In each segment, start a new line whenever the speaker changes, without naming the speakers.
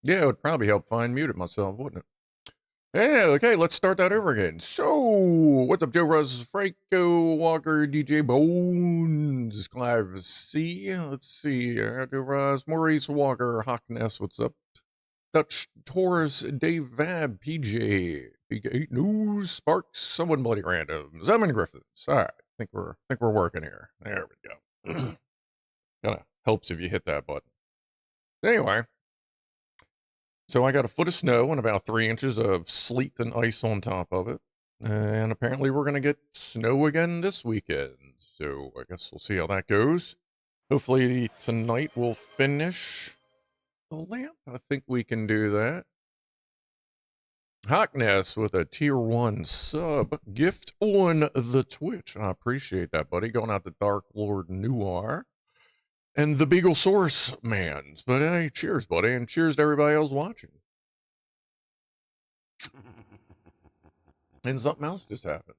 Yeah, it would probably help find mute it myself, wouldn't it? Yeah, okay, let's start that over again. So, what's up, Joe Russ, Franco Walker, DJ Bones, Clive C. Let's see, Joe Russ, Maurice Walker, Hawkness, what's up? Dutch Taurus, Dave Vab, PJ, Big 8 News, Sparks, someone bloody random, Zeman Griffiths. All right, think we're working here. There we go. Kind of helps if you hit that button. Anyway. So I got a foot of snow and about 3 inches of sleet and ice on top of it. And apparently we're going to get snow again this weekend. So I guess we'll see how that goes. Hopefully tonight we'll finish the lamp. I think we can do that. Hawkness with a tier 1 sub gift on the Twitch. I appreciate that, buddy. Going out to Dark Lord Noir. And the Beagle Source Mans. But hey, cheers, buddy, and cheers to everybody else watching. And something else just happened.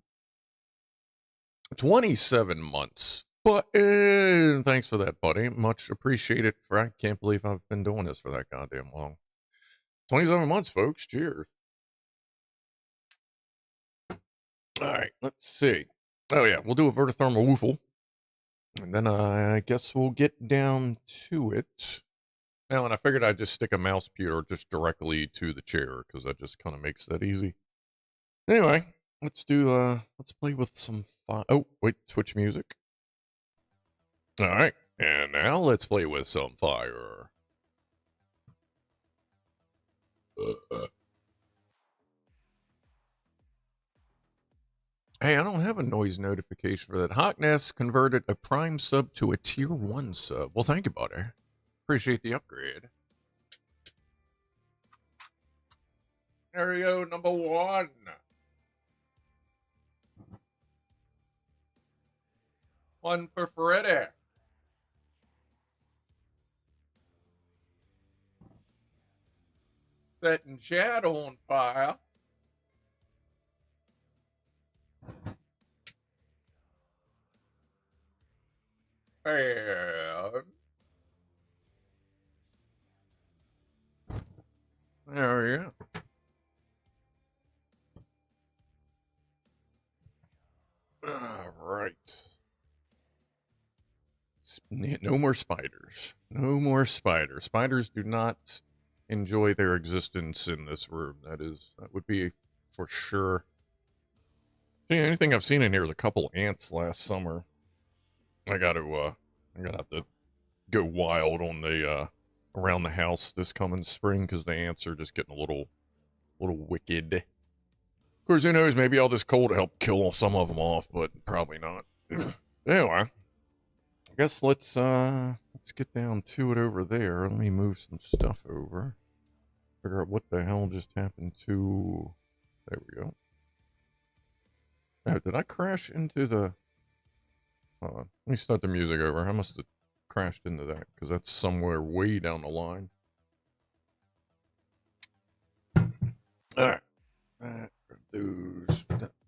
27 months. But thanks for that, buddy. Much appreciated. I can't believe I've been doing this for that goddamn long. 27 months, folks. Cheers. All right, let's see. Oh, yeah, we'll do a vertithermal woofle. And then I guess we'll get down to it. Now, and I figured I'd just stick a mouse computer just directly to the chair, because that just kind of makes that easy. Anyway, let's play with some fire. Oh, wait, Twitch music. All right, and now let's play with some fire. Hey, I don't have a noise notification for that. Hawkness converted a Prime sub to a tier 1 sub. Well, thank you, buddy. Appreciate the upgrade. There we go, number 1. One for Freddy. Setting Chad on fire. And there we go. All right. No more spiders. No more spiders. Spiders do not enjoy their existence in this room. That would be for sure. The only thing I've seen in here is a couple ants last summer. I'm gonna have to go wild on the around the house this coming spring because the ants are just getting a little wicked. Of course, who knows? Maybe all this cold will help kill some of them off, but probably not. Anyway, I guess let's get down to it over there. Let me move some stuff over. Figure out what the hell just happened to. There we go. Oh, did I crash into the? Let me start the music over. I must have crashed into that because that's somewhere way down the line. All right. That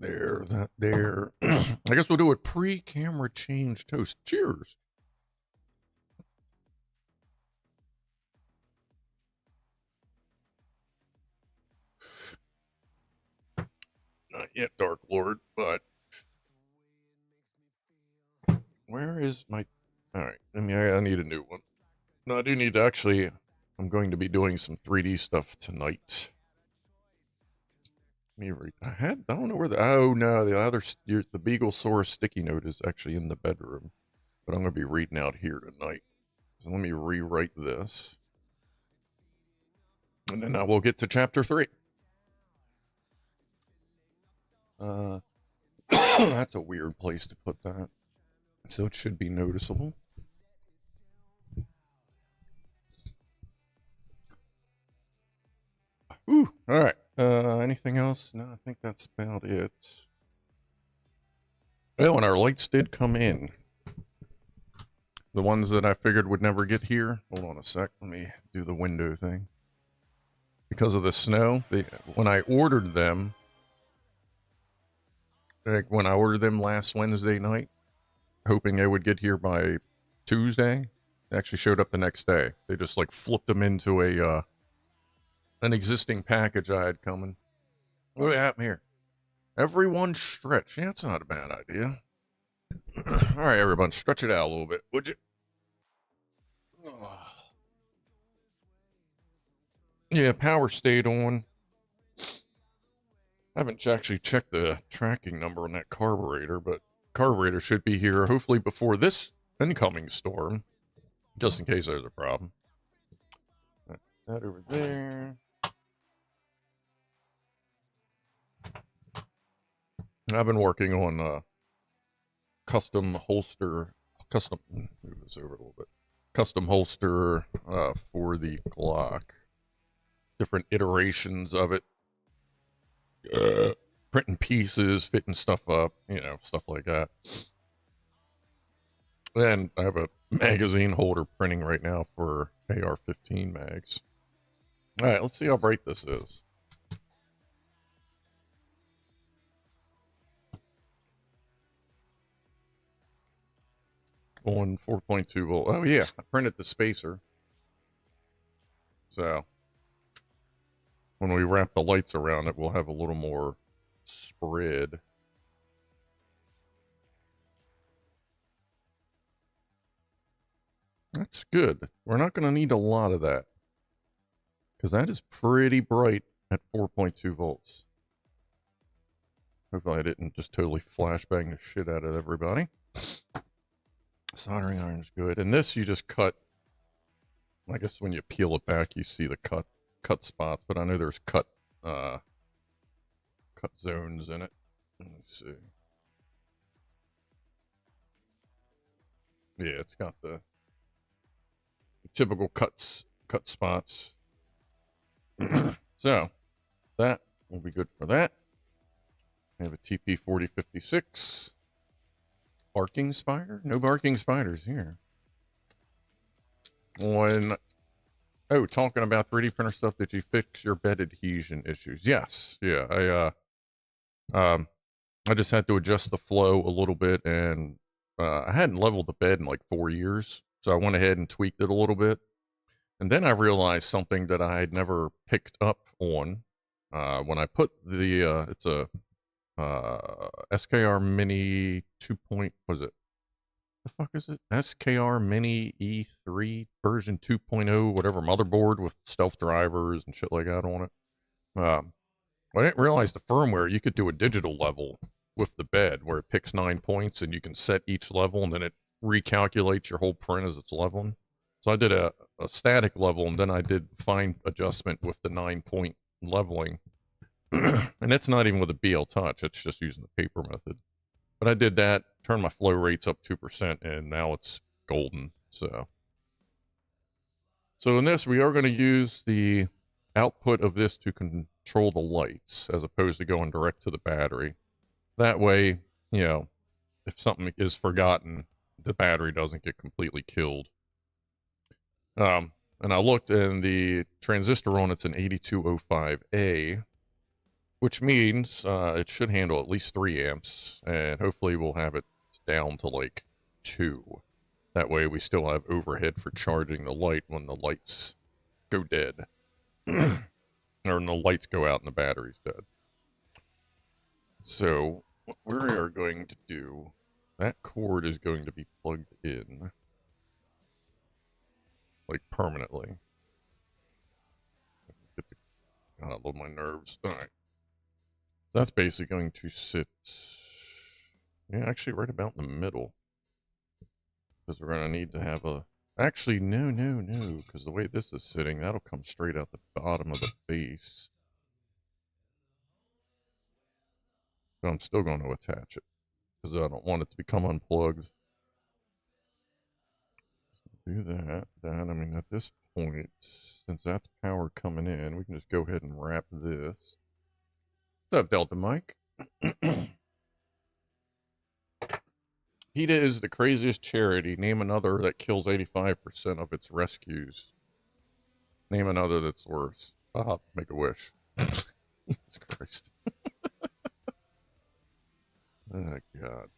there. I guess we'll do a pre-camera change toast. Cheers. Not yet, Dark Lord, but where is my... Alright, I need a new one. No, I do need to actually... I'm going to be doing some 3D stuff tonight. Let me read... I don't know where the... Oh, no, the Beagle Source sticky note is actually in the bedroom. But I'm going to be reading out here tonight. So let me rewrite this. And then I will get to chapter 3. That's a weird place to put that. So it should be noticeable. Ooh, all right. Anything else? No, I think that's about it. Oh, and our lights did come in. The ones that I figured would never get here. Hold on a sec. Let me do the window thing. Because of the snow, when I ordered them, last Wednesday night, hoping they would get here by Tuesday, they actually showed up the next day. They just like flipped them into a an existing package I had coming. What do we have here? Everyone stretch. Yeah, that's not a bad idea. All right, everyone, stretch it out a little bit, would you? Yeah, power stayed on. I haven't actually checked the tracking number on that carburetor, but carburetor should be here hopefully before this incoming storm, just in case there's a problem. That over there. I've been working on custom holster, move this over a little bit, custom holster for the Glock. Different iterations of it. Printing pieces, fitting stuff up, you know, stuff like that. Then I have a magazine holder printing right now for AR-15 mags. All right, let's see how bright this is. On 4.2 volt. Oh yeah, I printed the spacer. So when we wrap the lights around it, we'll have a little more spread. That's good. We're not going to need a lot of that, because that is pretty bright at 4.2 volts. Hopefully I didn't just totally flashbang the shit out of everybody. Soldering iron is good. And this you just cut. I guess when you peel it back, you see the cut spots, but I know there's cut zones in it. Let me see. Yeah, it's got the typical cut spots. So that will be good for that. I have a TP 4056 barking spider. No barking spiders here. Talking about 3D printer stuff, did you fix your bed adhesion issues? Yes. Yeah, I just had to adjust the flow a little bit, and I hadn't leveled the bed in like 4 years, so I went ahead and tweaked it a little bit. And then I realized something that I had never picked up on when I put the it's a SKR Mini 2. What is it? The fuck is it? SKR Mini E3 version 2.0, whatever motherboard with stealth drivers and shit like that on it. I didn't realize the firmware, you could do a digital level with the bed where it picks 9 points and you can set each level and then it recalculates your whole print as it's leveling. So I did a static level, and then I did fine adjustment with the 9-point leveling. And it's not even with a BL Touch, it's just using the paper method. But I did that, turned my flow rates up 2%, and now it's golden. So in this, we are going to use the output of this to control the lights, as opposed to going direct to the battery. That way, you know, if something is forgotten, the battery doesn't get completely killed. And I looked, and the transistor on it's an 8205A, which means it should handle at least 3 amps, and hopefully we'll have it down to like 2. That way we still have overhead for charging the light when the lights go dead. Or when the lights go out and the battery's dead. So what we are going to do, that cord is going to be plugged in. Like permanently. I love my nerves. Alright. That's basically going to sit, yeah, actually right about in the middle. Because we're going to need to have a, actually, no, because the way this is sitting, that'll come straight out the bottom of the base. But I'm still going to attach it, because I don't want it to become unplugged. Do that. I mean, at this point, since that's power coming in, we can just go ahead and wrap this. What's up, Delta Mike? PETA is the craziest charity. Name another that kills 85% of its rescues. Name another that's worse. Make a wish. Jesus Christ. Oh, God.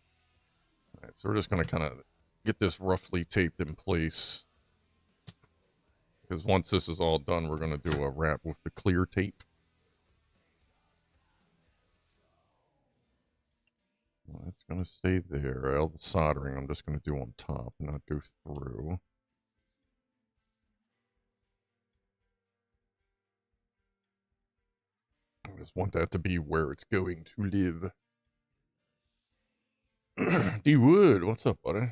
Alright, so we're just going to kind of get this roughly taped in place. Because once this is all done, we're going to do a wrap with the clear tape. Well, it's going to stay there. All the soldering I'm just going to do on top, not go through. I just want that to be where it's going to live. D Wood, what's up, buddy?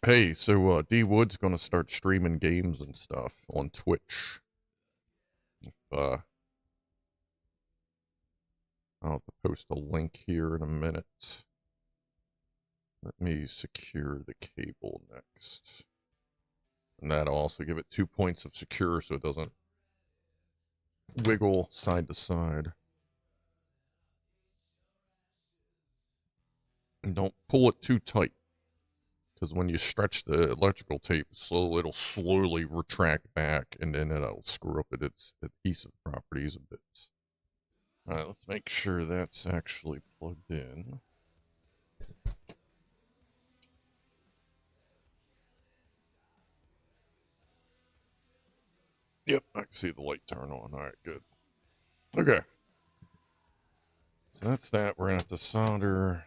Hey, so D Wood's gonna start streaming games and stuff on Twitch. I'll have to post a link here in a minute. Let me secure the cable next. And that'll also give it 2 points of secure so it doesn't wiggle side to side. And don't pull it too tight, because when you stretch the electrical tape, it'll slowly retract back, and then it'll screw up its adhesive properties a bit. All right, let's make sure that's actually plugged in. Yep, I can see the light turn on. All right, good. Okay. So that's that. We're going to have to solder.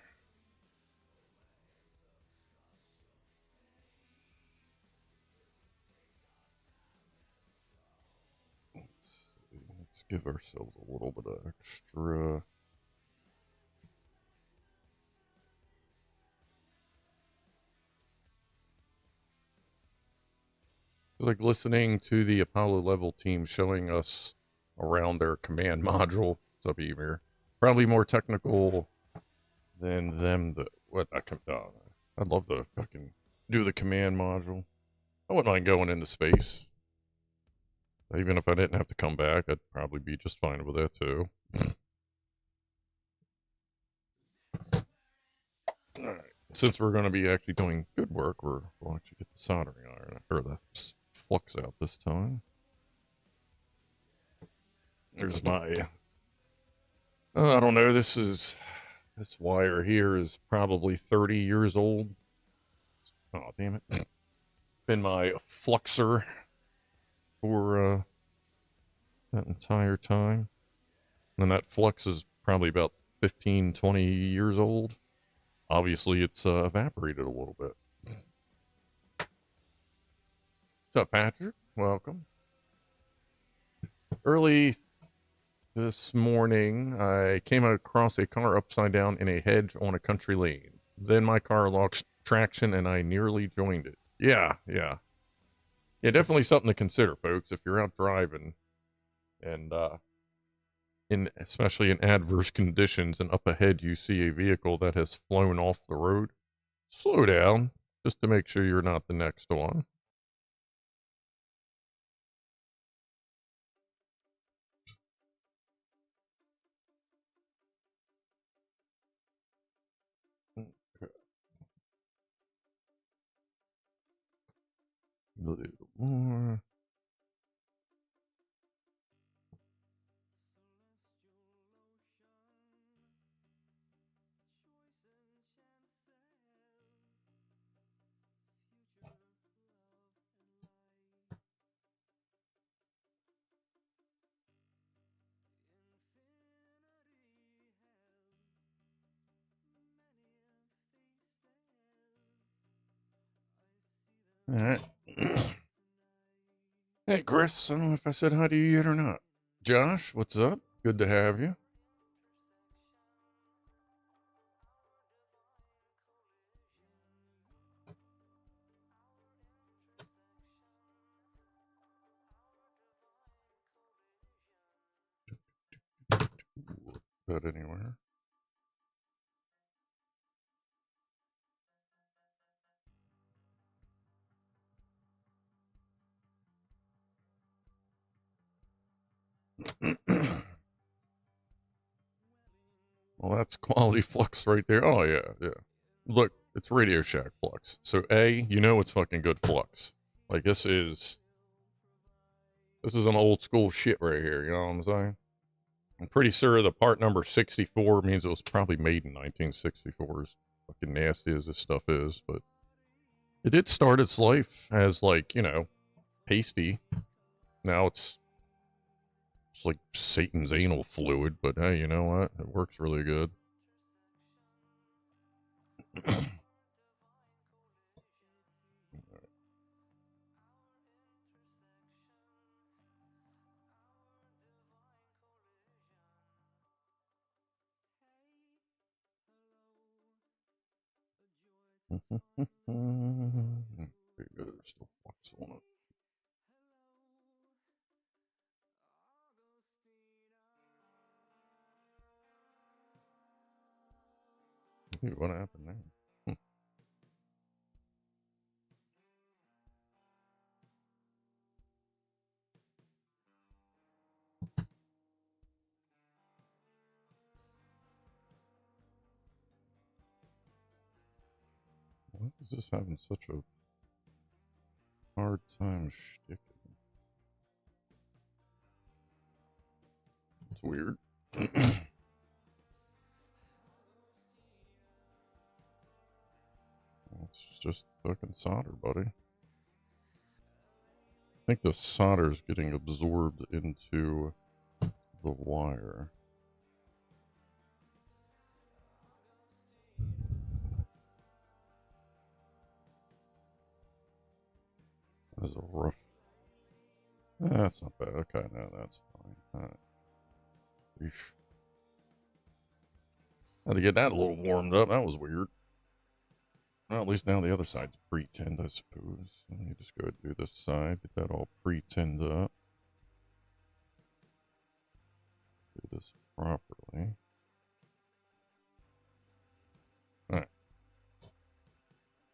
Let's give ourselves a little bit of extra. It's like listening to the Apollo level team showing us around their command module. What's up, Emir? Probably more technical than them. What I come down. I'd love to fucking do the command module. I wouldn't mind going into space. Even if I didn't have to come back, I'd probably be just fine with that too. Alright. Since we're going to be actually doing good work, we'll actually get the soldering iron, or the flux out this time. There's my... I don't know, this wire here is probably 30 years old. Oh, damn it. Been my fluxer for that entire time. And that flux is probably about 15, 20 years old. Obviously, it's evaporated a little bit. What's up, Patrick? Welcome. Early this morning, I came across a car upside down in a hedge on a country lane. Then my car lost traction and I nearly joined it. Yeah. Yeah, definitely something to consider, folks, if you're out driving and especially in adverse conditions and up ahead you see a vehicle that has flown off the road. Slow down just to make sure you're not the next one. Okay. A little more. All right. Hey, Chris, I don't know if I said hi to you yet or not. Josh, what's up? Good to have you. Good anywhere. Well, that's quality flux right there. Oh, yeah. Look, it's Radio Shack flux. So, A, you know it's fucking good flux. Like, this is an old school shit right here, you know what I'm saying? I'm pretty sure the part number 64 means it was probably made in 1964, as fucking nasty as this stuff is, but It did start its life as, like, you know, pasty. Now it's like Satan's anal fluid, but hey, you know what? It works really good. There's still flux on it. Dude, what happened there? Why is this having such a hard time sticking? It's weird. It's just fucking solder, buddy. I think the solder's getting absorbed into the wire. That's a rough. That's not bad. Okay, no, that's fine. Alright. Had to get that a little warmed up. That was weird. Well, at least now the other side's pre-tinned, I suppose. Let me just go ahead and do this side. Get that all pre-tinned up. Do this properly. Alright.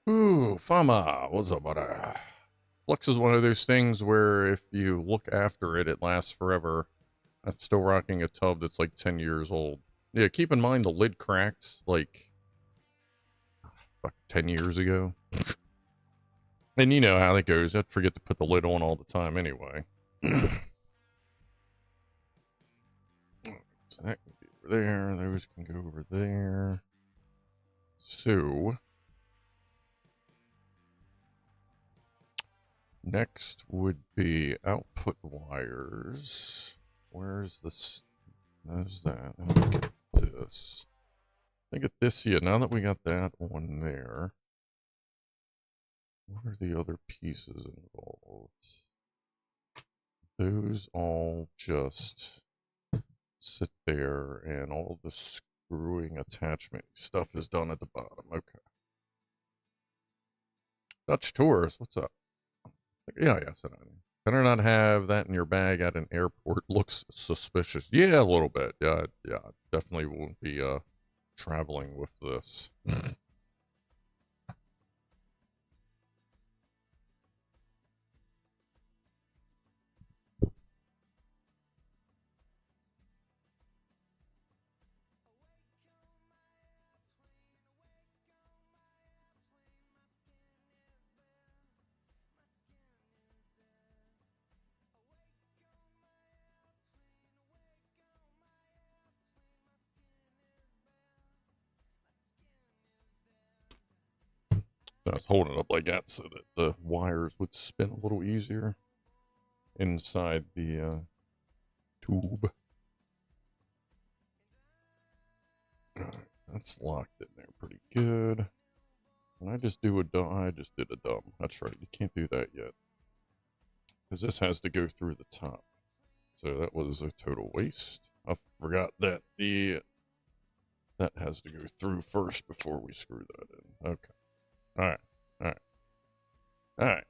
Ooh, Fama. What's up, buddy? Flux is one of those things where if you look after it, it lasts forever. I'm still rocking a tub that's like 10 years old. Yeah, keep in mind the lid cracked like 10 years ago. And you know how that goes. I'd forget to put the lid on all the time anyway. So that can be over there. Those can go over there. So next would be output wires. Where's this? There's that. Let me get this. I get this here. Now that we got that one there, what are the other pieces involved? Those all just sit there, and all the screwing attachment stuff is done at the bottom. Okay. Dutch Tours, what's up? Yeah, yes, I know. Better not have that in your bag at an airport. Looks suspicious. Yeah, a little bit. Yeah, definitely won't be traveling with this. I was holding it up like that so that the wires would spin a little easier inside the tube. Alright, that's locked in there pretty good. And I just do a dumb. I just did a dumb. That's right, you can't do that yet. Because this has to go through the top. So that was a total waste. I forgot that that has to go through first before we screw that in. Okay. Alright. Alright. Alright.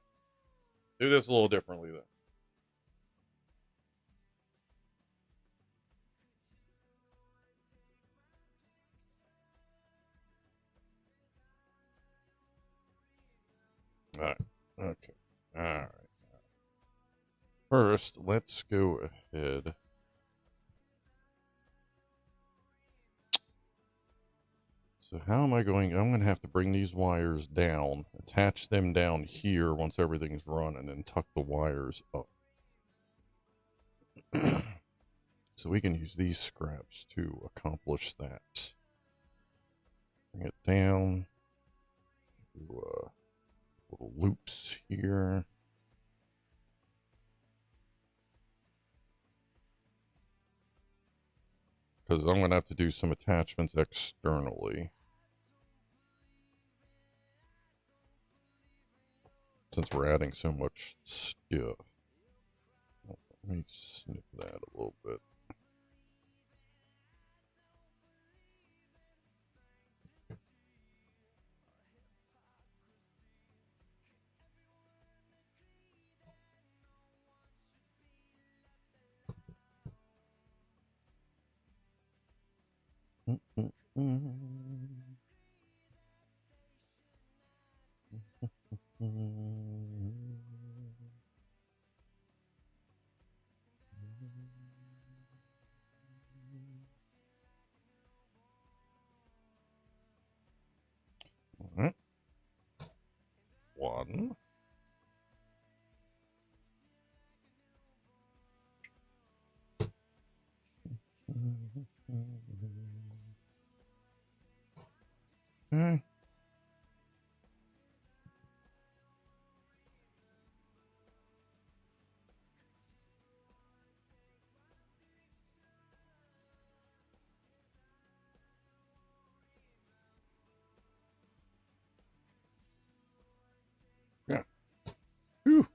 Do this a little differently then. Alright. Okay. Alright. First, let's go ahead. So how am I going? I'm going to have to bring these wires down, attach them down here once everything's run, and then tuck the wires up. So we can use these scraps to accomplish that. Bring it down. Do a little loops here. Because I'm going to have to do some attachments externally. Since we're adding so much stuff. Let me snip that a little bit. All right. One. Okay. Yeah. Whew.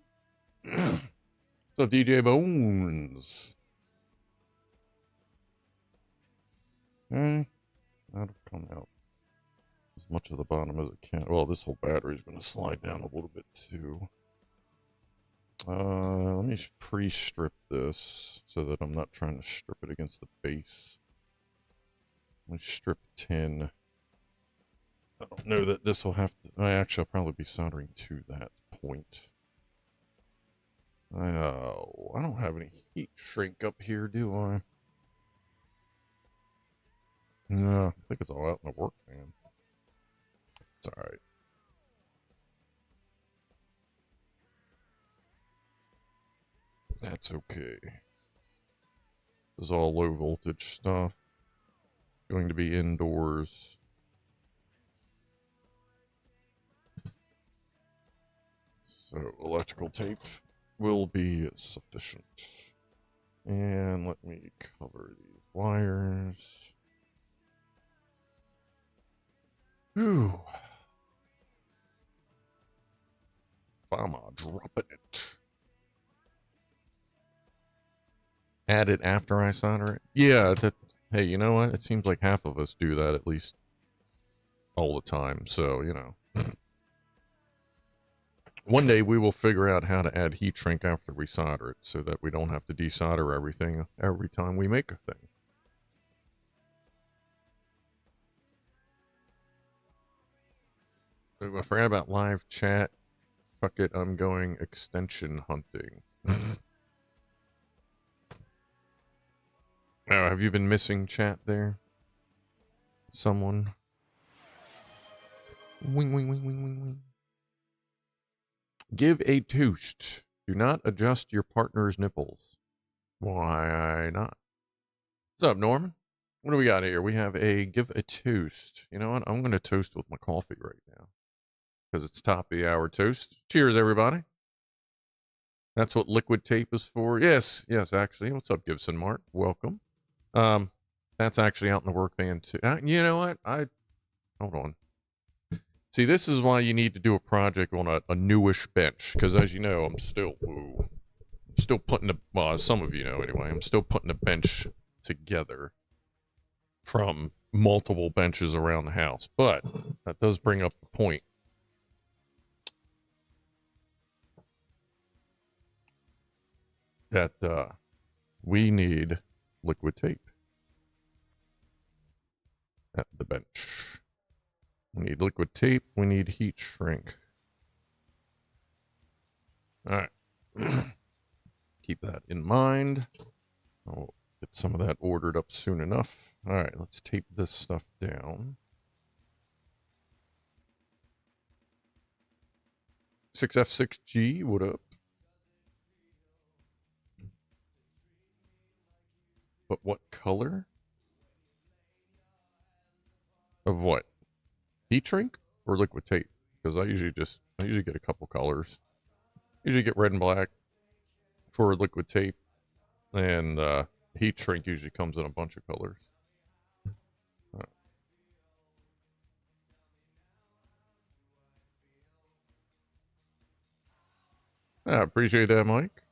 So DJ Bones. Okay. That'll come out as much of the bottom as it can. Well, this whole battery is going to slide down a little bit too. Let me pre-strip this so that I'm not trying to strip it against the base. Let me strip tin. I don't know that this will have to... Actually, I'll probably be soldering to that point. Oh, I don't have any heat shrink up here, do I? No, I think it's all out in the work, man. It's alright. That's okay. This is all low voltage stuff. Going to be indoors. So electrical tape will be sufficient. And let me cover these wires. Ooh. I'm dropping it. Add it after I solder it? Yeah, that, hey, you know what? It seems like half of us do that at least all the time, so, you know. One day we will figure out how to add heat shrink after we solder it so that we don't have to desolder everything every time we make a thing. So I forgot about live chat. Fuck it, I'm going extension hunting. Oh, have you been missing chat there? Someone? Wing, wing, wing, wing, wing, wing. Give a toast. Do not adjust your partner's nipples. Why not? What's up, Norman? What do we got here? We have a give a toast. You know what? I'm going to toast with my coffee right now. Because it's top of the hour toast. Cheers, everybody. That's what liquid tape is for. Yes, actually. What's up, Gibson Mart? Welcome. That's actually out in the work van too. You know what? Hold on. See, this is why you need to do a project on a newish bench, because as you know, I'm still putting well, as some of you know anyway, I'm still putting a bench together from multiple benches around the house. But that does bring up the point that we need liquid tape at the bench. We need liquid tape. We need heat shrink. All right. Keep that in mind. I'll get some of that ordered up soon enough. All right, let's tape this stuff down. 6F6G, what up? But what color? Of what? Heat shrink or liquid tape? Because I usually just I usually get a couple colors. Usually get red and black for liquid tape, and heat shrink usually comes in a bunch of colors. I appreciate that, Mike.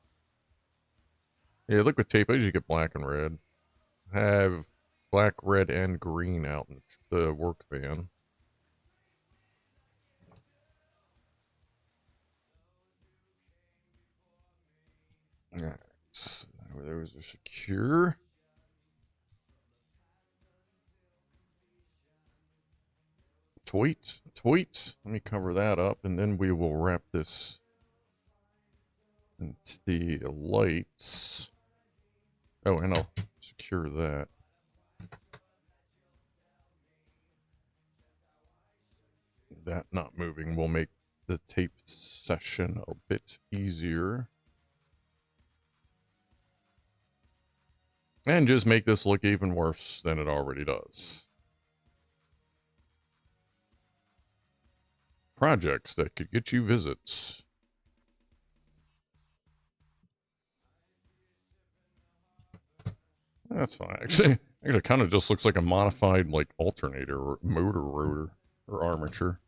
Yeah, liquid tape, I usually get black and red. I have black, red, and green out in the work van. Alright, so those are secure. Tweet. Let me cover that up, and then we will wrap this into the lights. Oh, and I'll secure that. That not moving will make the tape session a bit easier. And just make this look even worse than it already does. Projects that could get you visits. That's fine. Actually, it kind of just looks like a modified, like, alternator or motor rotor or armature.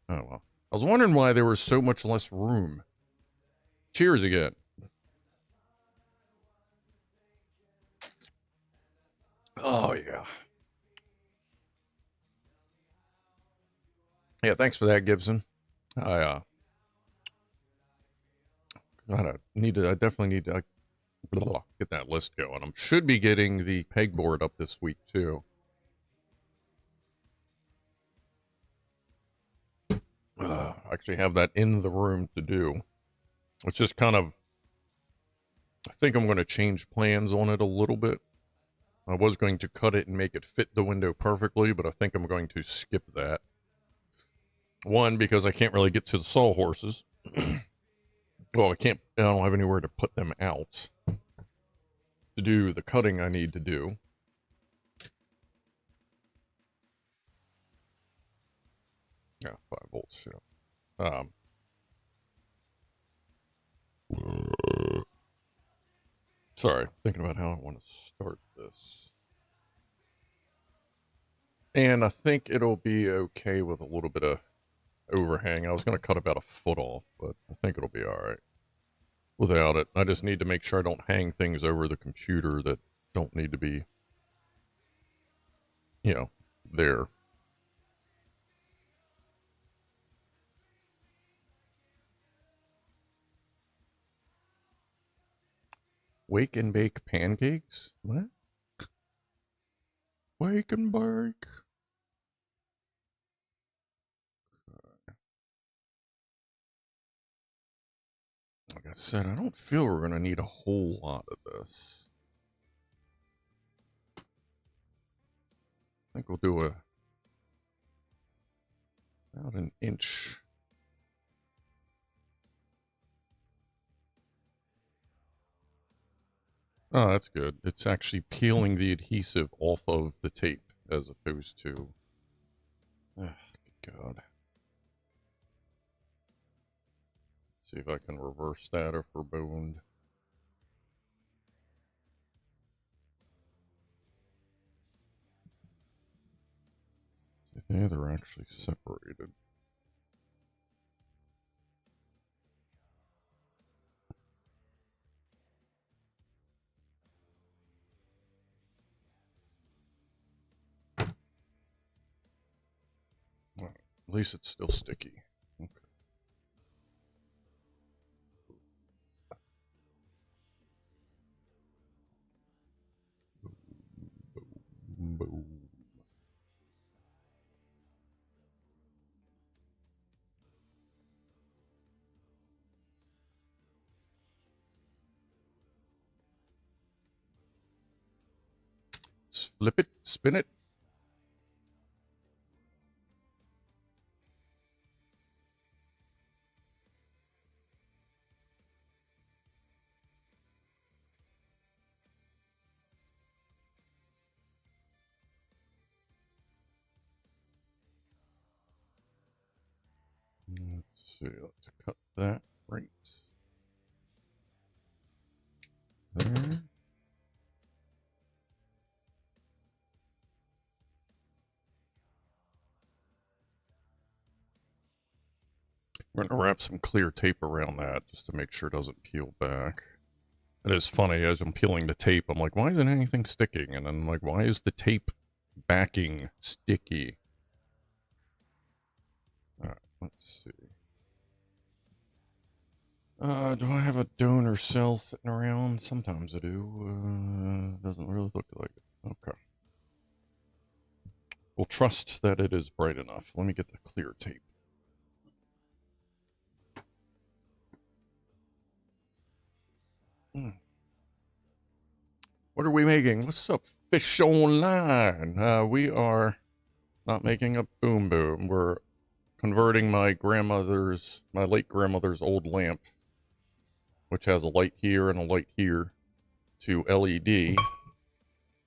Oh, well. I was wondering why there was so much less room. Cheers again. Oh, yeah. Yeah, thanks for that, Gibson. I definitely need to get that list going. I should be getting the pegboard up this week, too. I actually have that in the room to do. It's just kind of, I think I'm going to change plans on it a little bit. I was going to cut it and make it fit the window perfectly, but I think I'm going to skip that. One, because I can't really get to the sawhorses. Well, I don't have anywhere to put them out to do the cutting I need to do. Yeah, 5 volts, yeah. Sorry, thinking about how I want to start this. And I think it'll be okay with a little bit of overhang. I was going to cut about a foot off, but I think it'll be all right without it. I just need to make sure I don't hang things over the computer that don't need to be, you know, there. Wake and bake pancakes? What? Wake and bake. Like I said, I don't feel we're going to need a whole lot of this. I think we'll do about an inch. Oh, that's good. It's actually peeling the adhesive off of the tape as opposed to... Oh, good God. See if I can reverse that if we're boned. Yeah, they're actually separated. Well, at least it's still sticky. Okay. Boom, boom. Flip it, spin it. Let's see, let's cut that right there. We're going to wrap some clear tape around that just to make sure it doesn't peel back. It is funny, as I'm peeling the tape, I'm like, why isn't anything sticking? And then I'm like, why is the tape backing sticky? Alright, let's see. Do I have a donor cell sitting around? Sometimes I do. Doesn't really look like it. Okay. We'll trust that it is bright enough. Let me get the clear tape. What are we making? What's up, Fish Online? We are not making a boom boom. We're converting my late grandmother's old lamp, which has a light here and a light here, to LED,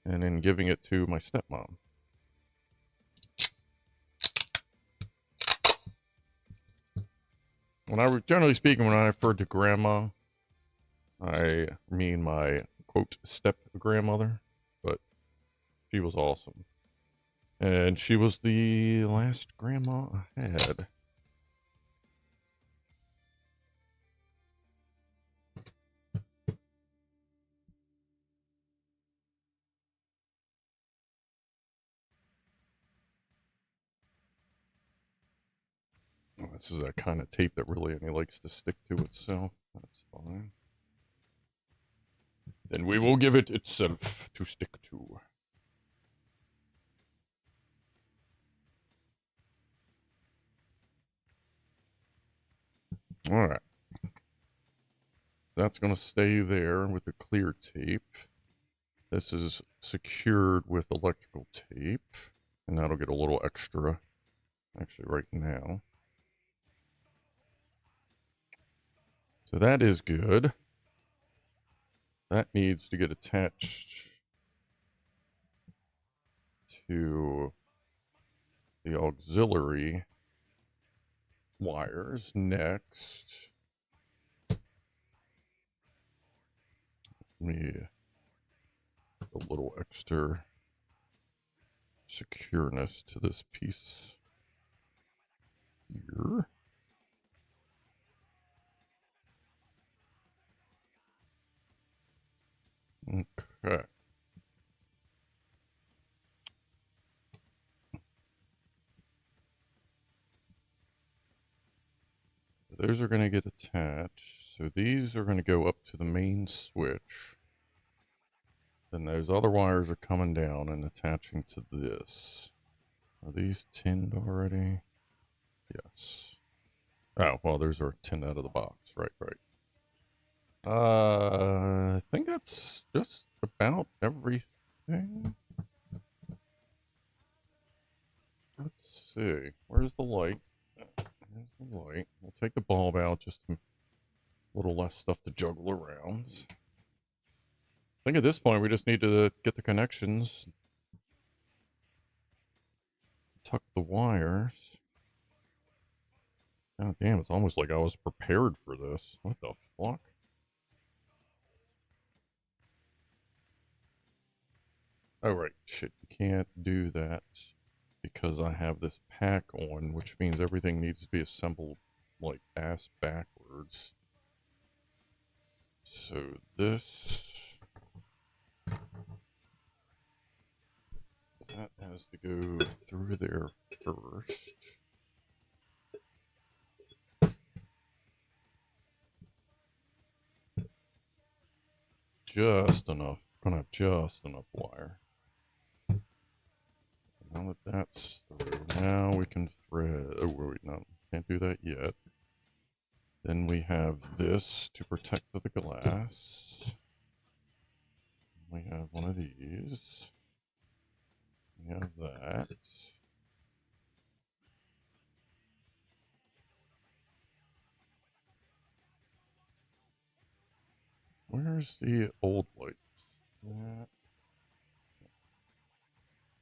and then giving it to my stepmom. Generally speaking, when I refer to grandma, I mean my, quote, step-grandmother, but she was awesome. And she was the last grandma I had. This is that kind of tape that really only likes to stick to itself. That's fine. Then we will give it itself to stick to. Alright. That's going to stay there with the clear tape. This is secured with electrical tape. And that'll get a little extra, actually, right now. So that is good. That needs to get attached to the auxiliary wires next. Let me a little extra secureness to this piece here. Okay. Those are going to get attached. So these are going to go up to the main switch. Then those other wires are coming down and attaching to this. Are these tinned already? Yes. Oh, well, those are tinned out of the box. Right. I think that's just about everything. Let's see. Where's the light? There's the light. We'll take the bulb out, just a little less stuff to juggle around. I think at this point we just need to get the connections. Tuck the wires. God damn, it's almost like I was prepared for this. What the fuck? Oh, right. Shit, you can't do that because I have this pack on, which means everything needs to be assembled like ass backwards. So this... that has to go through there first. Just enough. Gonna have just enough wire. Now that that's through, now we can thread. Oh, wait, no, can't do that yet. Then we have this to protect the glass. We have one of these. We have that. Where's the old light?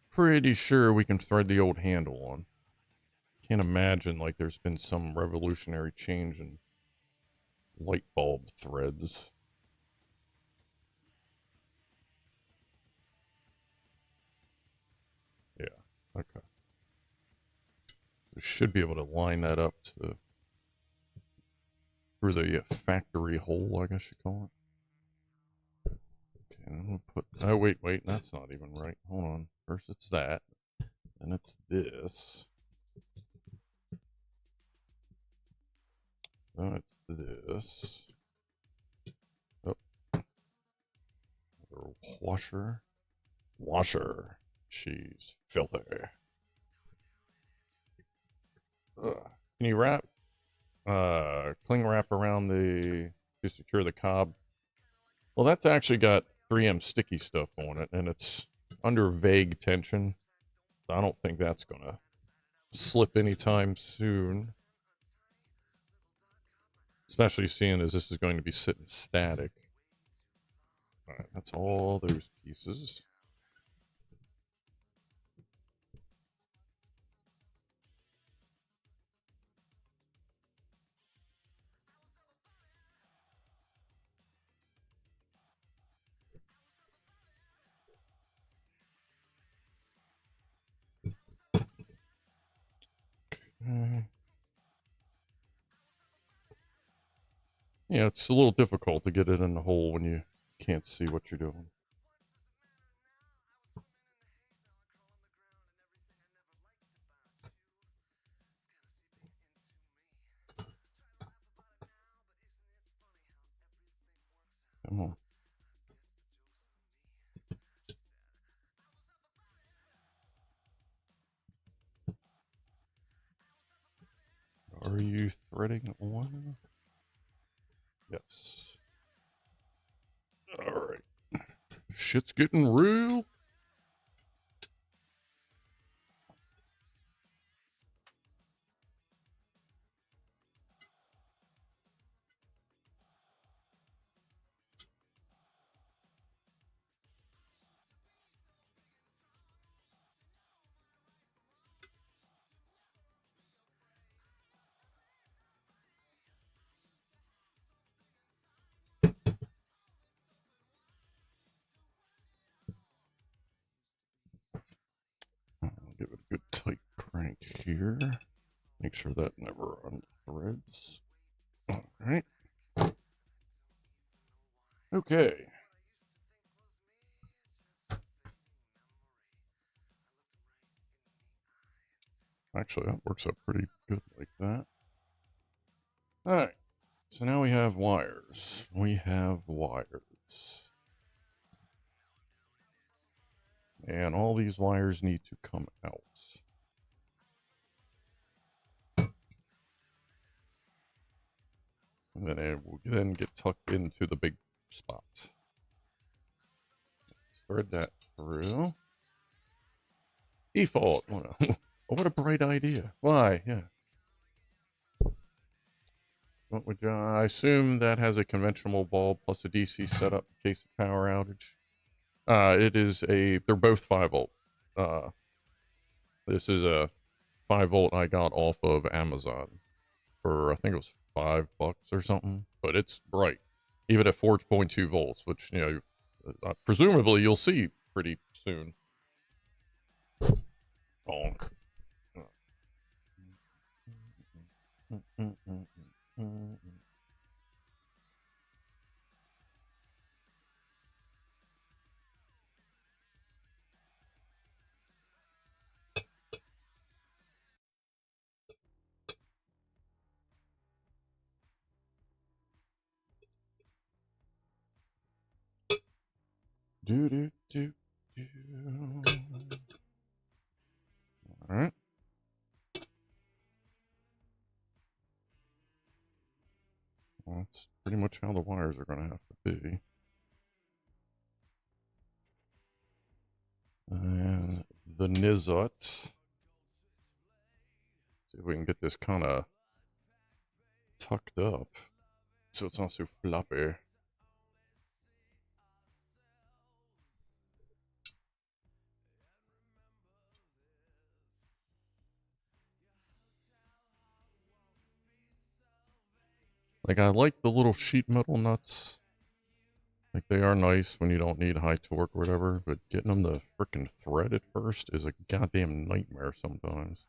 Pretty sure we can thread the old handle on. can't imagine like there's been some revolutionary change in light bulb threads. Yeah, okay. We should be able to line that up to through the factory hole, I guess you call it. Okay, I'm gonna put. Oh wait, that's not even right. Hold on. First it's that, then it's this. Then it's this. Oh, another washer. She's filthy. Ugh. Can you wrap cling wrap around to secure the cob? Well, that's actually got 3M sticky stuff on it, and it's under vague tension. So I don't think that's gonna slip anytime soon. Especially seeing as this is going to be sitting static. Alright, that's all those pieces. Yeah, it's a little difficult to get it in the hole when you can't see what you're doing. Come on. Are you threading on? Yes. Alright. Shit's getting real. I'll give it a good tight crank here. Make sure that never unthreads. Alright. Okay. Actually, that works out pretty good like that. Alright. So now we have wires. And all these wires need to come out. And then it will then get tucked into the big spot. Let's thread that through. Default. What a bright idea. Why? Yeah. What would you, I assume that has a conventional bulb plus a DC setup in case of power outage. It is they're both 5 volt. This is a 5 volt I got off of Amazon for, I think it was $5 or something, but it's bright, even at 4.2 volts, which, you know, presumably you'll see pretty soon. Bonk. Do do do do. All right. Well, that's pretty much how the wires are going to have to be. And the Nizot. See if we can get this kind of tucked up so it's not so floppy. Like, I like the little sheet metal nuts. Like, they are nice when you don't need high torque or whatever, but getting them to frickin' thread at first is a goddamn nightmare sometimes.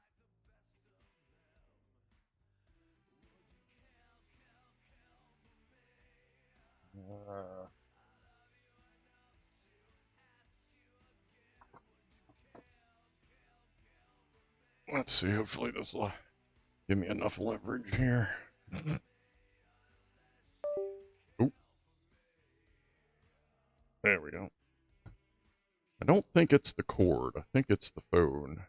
Let's see, hopefully this will give me enough leverage here. Oop. There we go. I don't think it's the cord. I think it's the phone.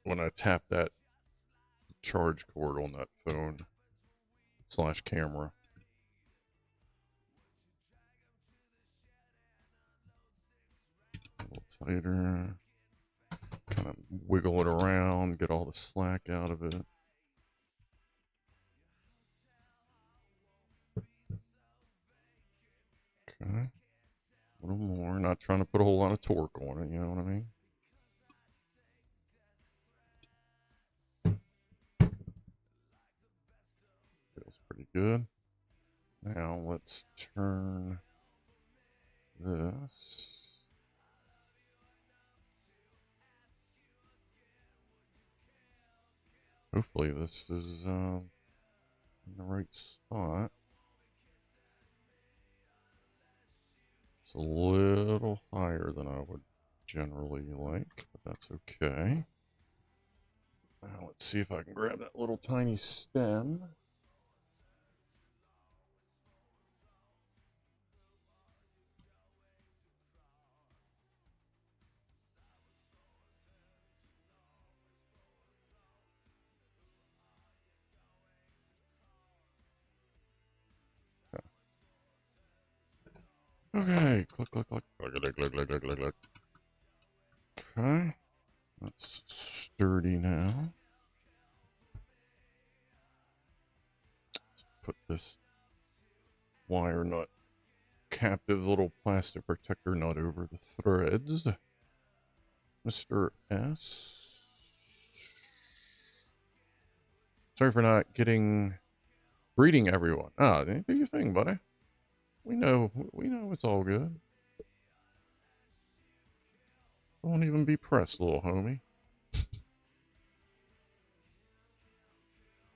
When I tap that charge cord on that phone / camera. A little tighter. Kind of wiggle it around, get all the slack out of it. Okay. A little more. Not trying to put a whole lot of torque on it, you know what I mean? Feels pretty good. Now let's turn this. Hopefully this is in the right spot. It's a little higher than I would generally like, but that's okay. Now let's see if I can grab that little tiny stem. Okay, click, click, click, click, click, click, click, click, click, click. Okay, that's sturdy now. Let's put this wire nut, captive little plastic protector nut over the threads. Mr. S. Sorry for not greeting everyone. Ah, do your thing, buddy. We know it's all good. Don't even be pressed, little homie.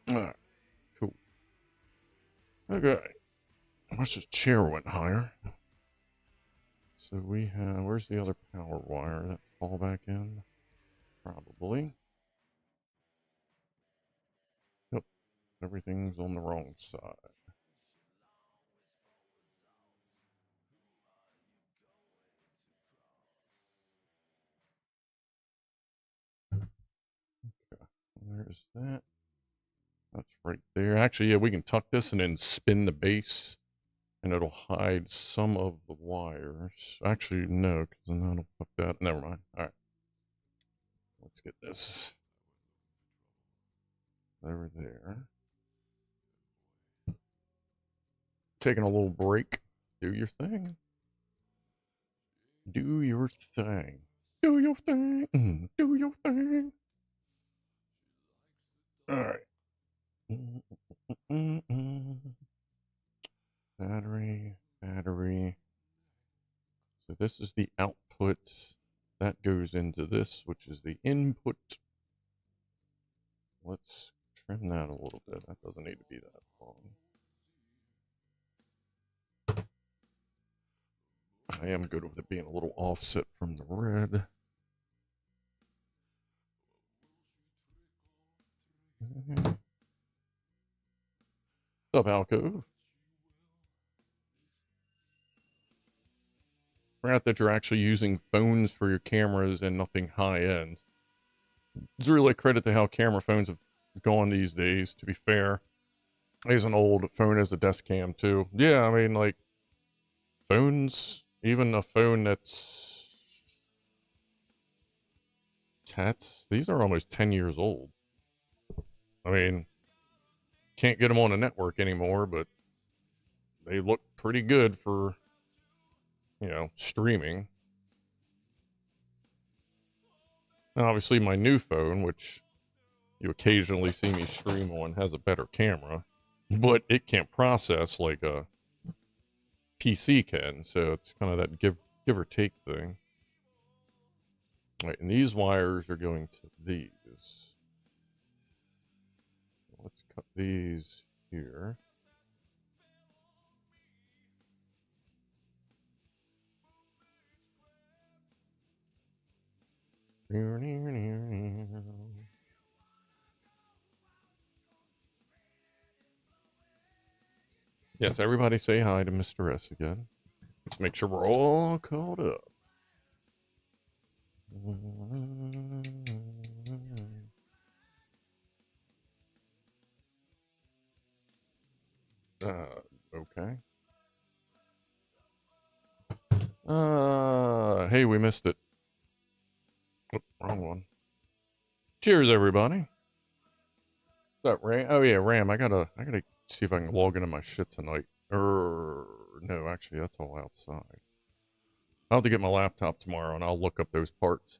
Alright, cool. Okay. I wish the chair went higher. So we have, where's the other power wire that fall back in? Probably. Yep, everything's on the wrong side. Okay, there's that. That's right there. Actually, yeah, we can tuck this and then spin the base, and it'll hide some of the wires. Actually, no, because then that'll fuck that. Never mind. All right. Let's get this over there. Taking a little break. Do your thing. Do your thing. Do your thing. Do your thing. All right. Battery, battery. So this is the output. That goes into this, which is the input. Let's trim that a little bit. That doesn't need to be that long. I am good with it being a little offset from the red. What's up, Alcove? Forgot that you're actually using phones for your cameras and nothing high-end. It's really a credit to how camera phones have gone these days, to be fair. I use an old phone as a desk cam, too. Yeah, I mean, like, phones, even a phone these are almost 10 years old. I mean, can't get them on the network anymore, but they look pretty good for, you know, streaming. And obviously my new phone, which you occasionally see me stream on has a better camera, but it can't process like a PC can, so it's kind of that give or take thing. All right, and these wires are going to these. Let's cut these here. Yes, everybody say hi to Mr. S again. Let's make sure we're all caught up. Okay. Hey, we missed it. Oh, wrong one. Cheers, everybody. What's up, Ram? Oh yeah, Ram. I gotta see if I can log into my shit tonight. No, actually, that's all outside. I'll have to get my laptop tomorrow, and I'll look up those parts.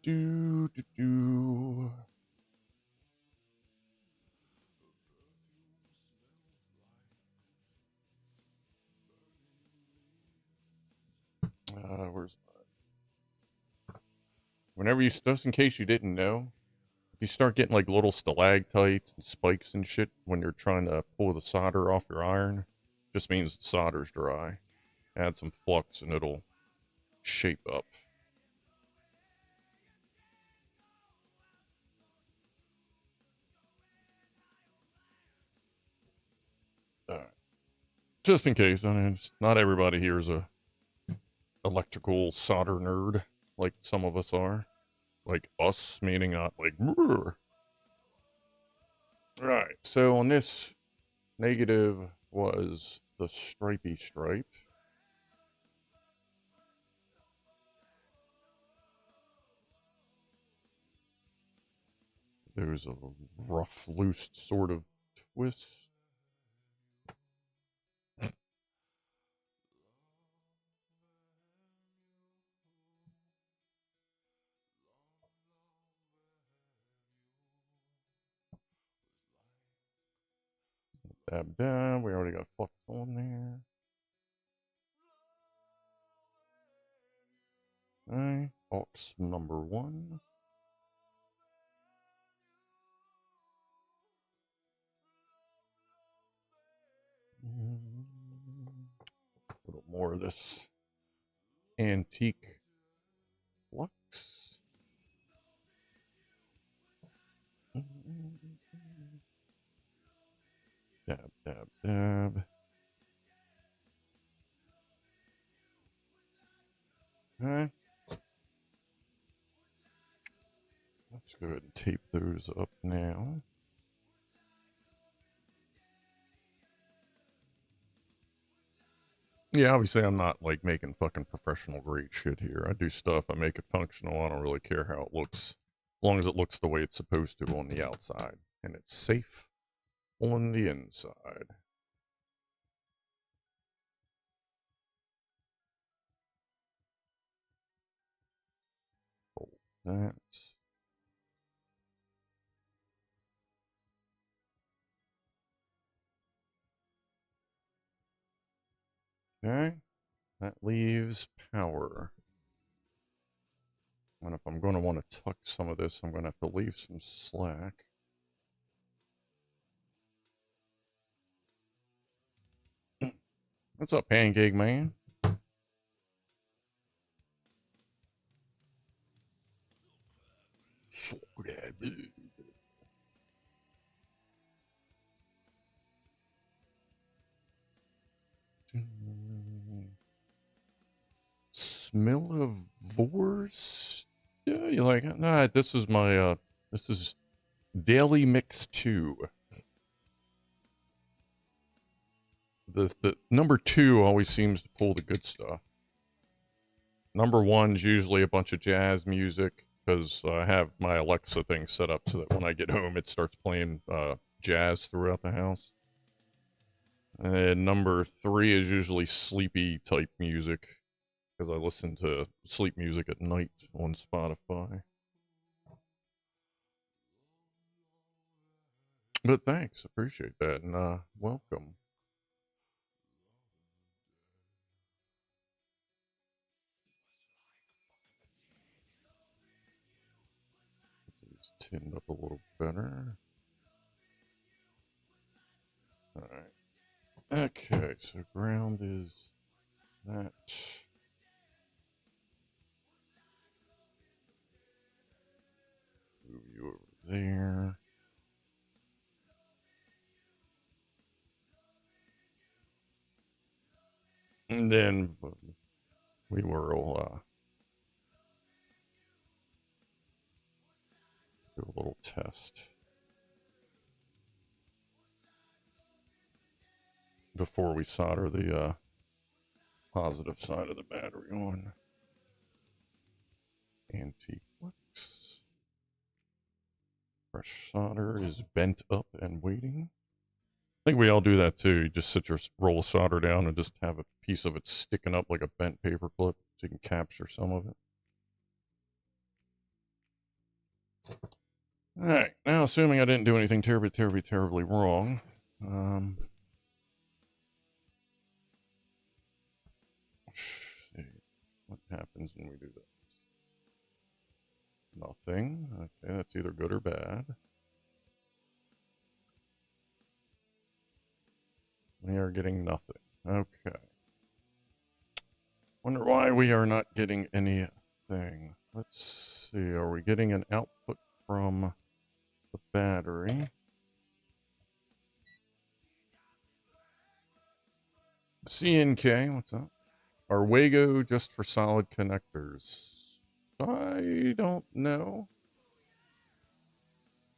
Do. Where's whenever you, just in case you didn't know, if you start getting like little stalactites and spikes and shit when you're trying to pull the solder off your iron, just means the solder's dry. Add some flux and it'll shape up. Alright. Just in case, I mean, not everybody here is a electrical solder nerd like some of us are. Like us, meaning not like... Right, so on this, negative was the stripy stripe. There's a rough, loose sort of twist. Dab. We already got flux on there. Okay, box number 1. A little more of this antique flux. Dab. Okay. Let's go ahead and tape those up now. Yeah, obviously I'm not like making fucking professional grade shit here. I do stuff, I make it functional, I don't really care how it looks. As long as it looks the way it's supposed to on the outside. And it's safe on the inside. Hold that. Okay, that leaves power. And if I'm going to want to tuck some of this, I'm going to have to leave some slack. What's up, Pancake Man? Smell of Vors? Yeah, you like it? Nah, this is my, this is Daily Mix 2. The number 2 always seems to pull the good stuff. Number 1's usually a bunch of jazz music, because I have my Alexa thing set up so that when I get home it starts playing jazz throughout the house. And number 3 is usually sleepy type music, because I listen to sleep music at night on Spotify. But thanks, appreciate that, and welcome. These tinned up a little better. Alright. Okay, so ground is that. Move you over there. And then we will do a little test before we solder the positive side of the battery on. Anti-flux. Fresh solder is bent up and waiting. I think we all do that too. You just sit your roll of solder down and just have a piece of it sticking up like a bent paper clip so you can capture some of it. Alright, now assuming I didn't do anything terribly wrong, let's see what happens when we do that. Nothing. Okay, that's either good or bad. We are getting nothing. Okay. Wonder why we are not getting anything. Let's see, are we getting an output from the battery? CNK, what's up? Are Wago just for solid connectors? I don't know.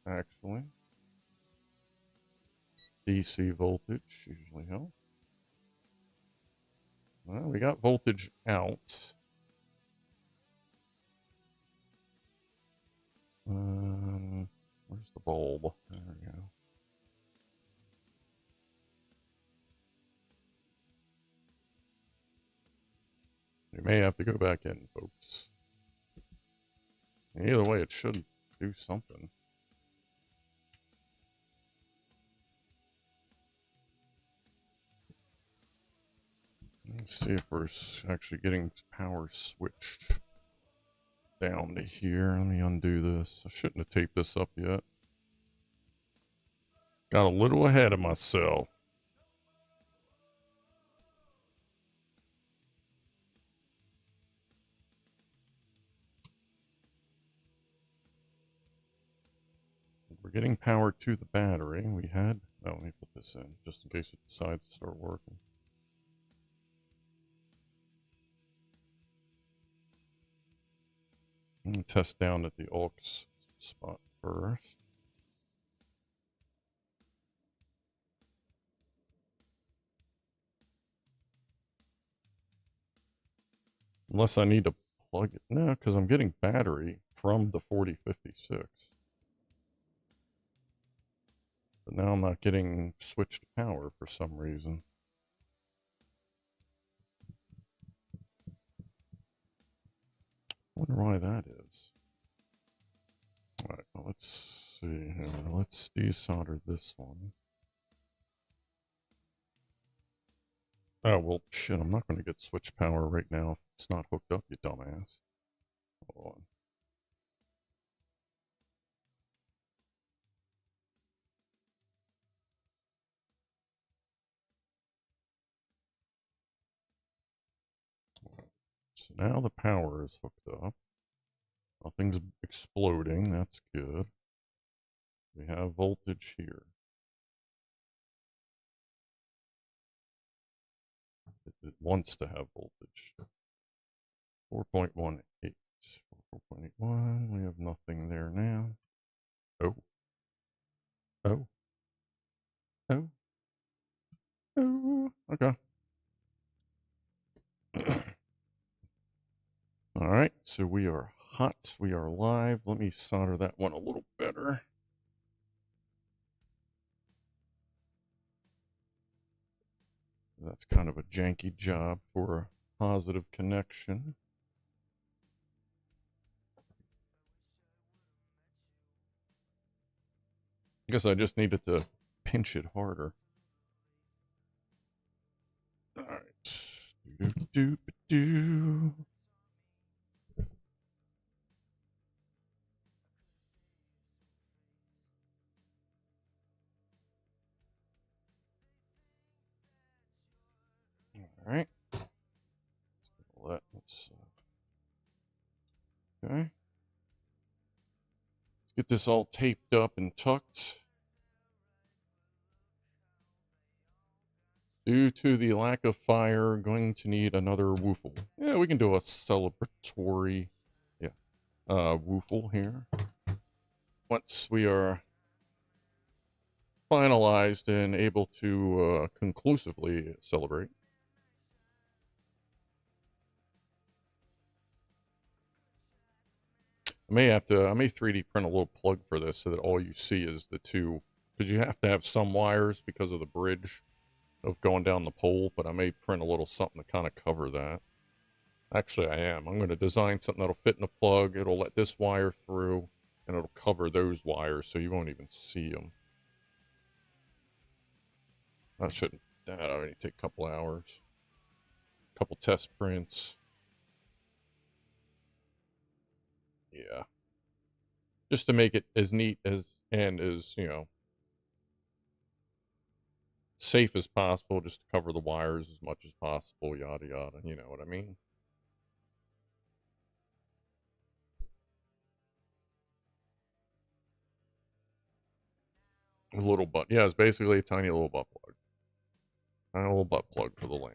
Actually. DC voltage usually helps. Well, we got voltage out. Where's the bulb? There we go. We may have to go back in, folks. Either way, it should do something. Let's see if we're actually getting power switched down to here. Let me undo this. I shouldn't have taped this up yet. Got a little ahead of myself. We're getting power to the battery. We had... Oh, let me put this in, just in case it decides to start working. I'm going to test down at the aux spot first. Unless I need to plug it. No, because I'm getting battery from the 4056. But now I'm not getting switched power for some reason. Wonder why that is. Alright, well, let's see here. Let's desolder this one. Oh, well, shit, I'm not going to get switch power right now if it's not hooked up, you dumbass. Hold on. So now the power is hooked up. Nothing's exploding, that's good. We have voltage here. It wants to have voltage. 4.18. 4.81. We have nothing there now. Oh. Oh. Oh. Oh. Okay. All right. So we are hot. We are live. Let me solder that one a little better. That's kind of a janky job for a positive connection. I guess I just needed to pinch it harder. All right. Do-do-do-do. All right. Let's okay. Let's get this all taped up and tucked. Due to the lack of fire, going to need another woofle. Yeah, we can do a celebratory, woofle here. Once we are finalized and able to conclusively celebrate. I may 3D print a little plug for this so that all you see is the two, because you have to have some wires because of the bridge of going down the pole, but I may print a little something to kind of cover that. Actually, I am. I'm going to design something that'll fit in the plug. It'll let this wire through, and it'll cover those wires so you won't even see them. That'll only take a couple hours. A couple test prints. Yeah. Just to make it as neat as, and as, you know, safe as possible, just to cover the wires as much as possible, yada yada, you know what I mean? A little butt, yeah, it's basically a tiny little butt plug. Tiny little butt plug for the lamp.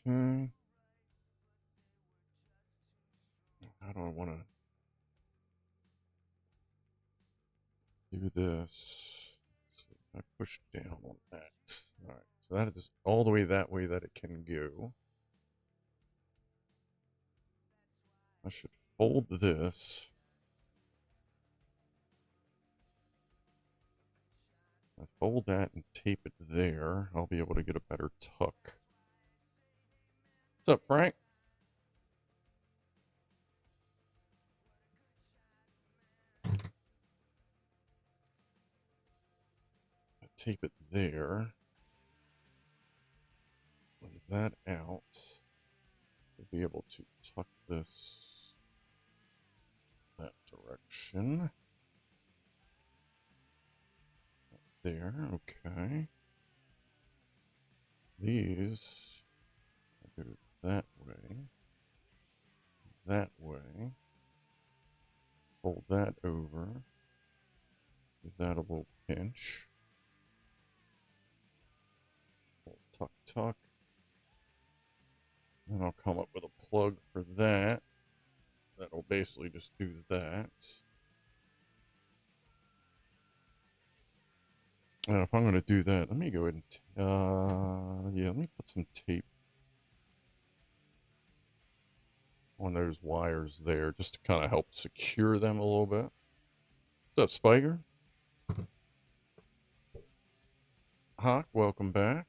Okay. How do I want to do this? So I push down on that. Alright, so that is all the way that it can go. I should fold this. I fold that and tape it there. I'll be able to get a better tuck. What's up, Frank? Tape it there. Lay that out. We'll be able to tuck this that direction. There, okay. These go that way, fold that over, give that a little pinch, tuck, tuck. Then I'll come up with a plug for that. That'll basically just do that. And if I'm going to do that, let me go ahead and, let me put some tape on those wires there just to kind of help secure them a little bit. What's up, Spiker? Hawk, welcome back.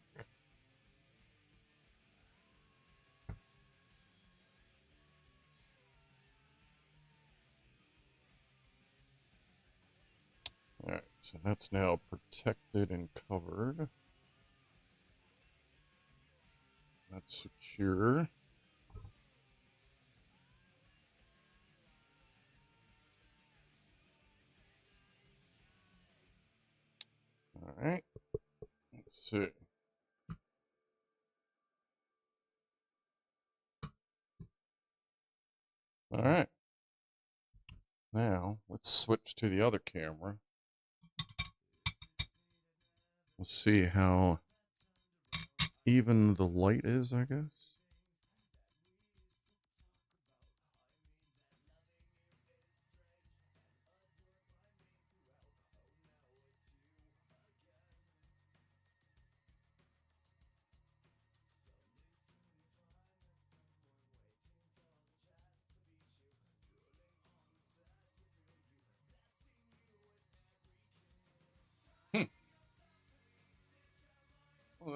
Alright, so that's now protected and covered. That's secure. Alright, let's see. Alright, now let's switch to the other camera. Let's see how even the light is, I guess.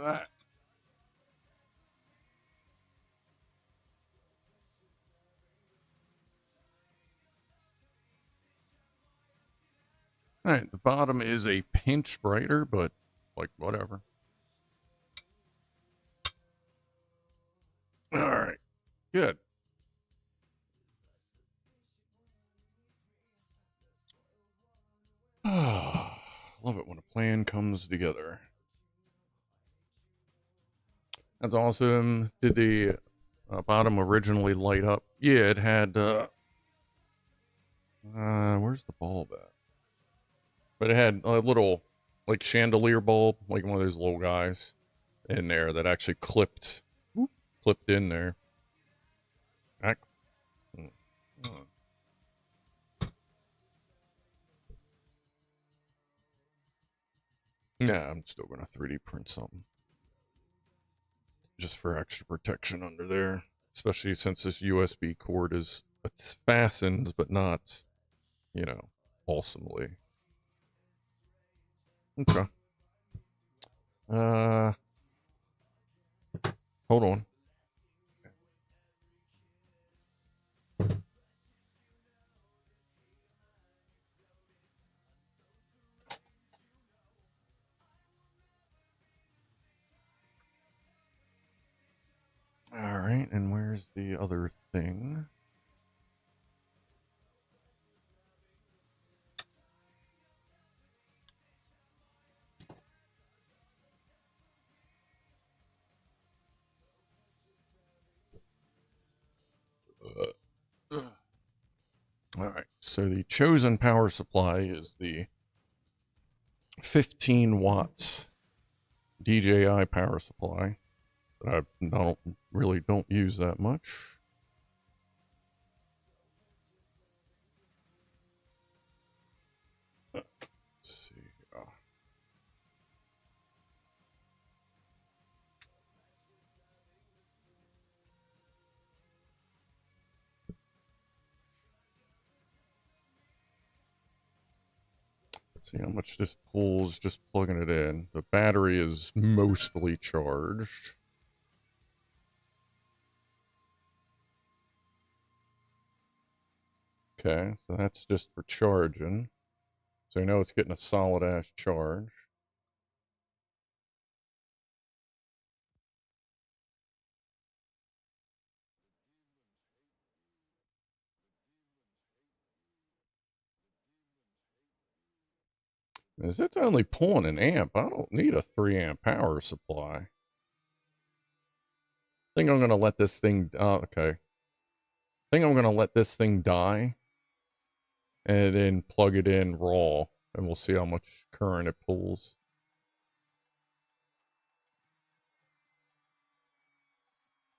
that. Alright, the bottom is a pinch brighter, but, like, whatever. Alright, good. Love it when a plan comes together. That's awesome. Did the bottom originally light up? Yeah, it had, where's the bulb at? But it had a little, like, chandelier bulb, like one of those little guys in there that actually clipped in there. Yeah, I'm still gonna 3D print something. Just for extra protection under there. Especially since this USB cord is fastened, but not, you know, awesomely. Okay. Hold on. All right, and where's the other thing? All right, so the chosen power supply is the 15 watt DJI power supply that I don't use that much. Let's see. See how much this pulls just plugging it in. The battery is mostly charged. Okay, so that's just for charging. So you know it's getting a solid ass charge. Is it's only pulling an amp? I don't need a 3 amp power supply. I think I'm gonna let this thing. Okay. I think I'm gonna let this thing die, and then plug it in raw, and we'll see how much current it pulls.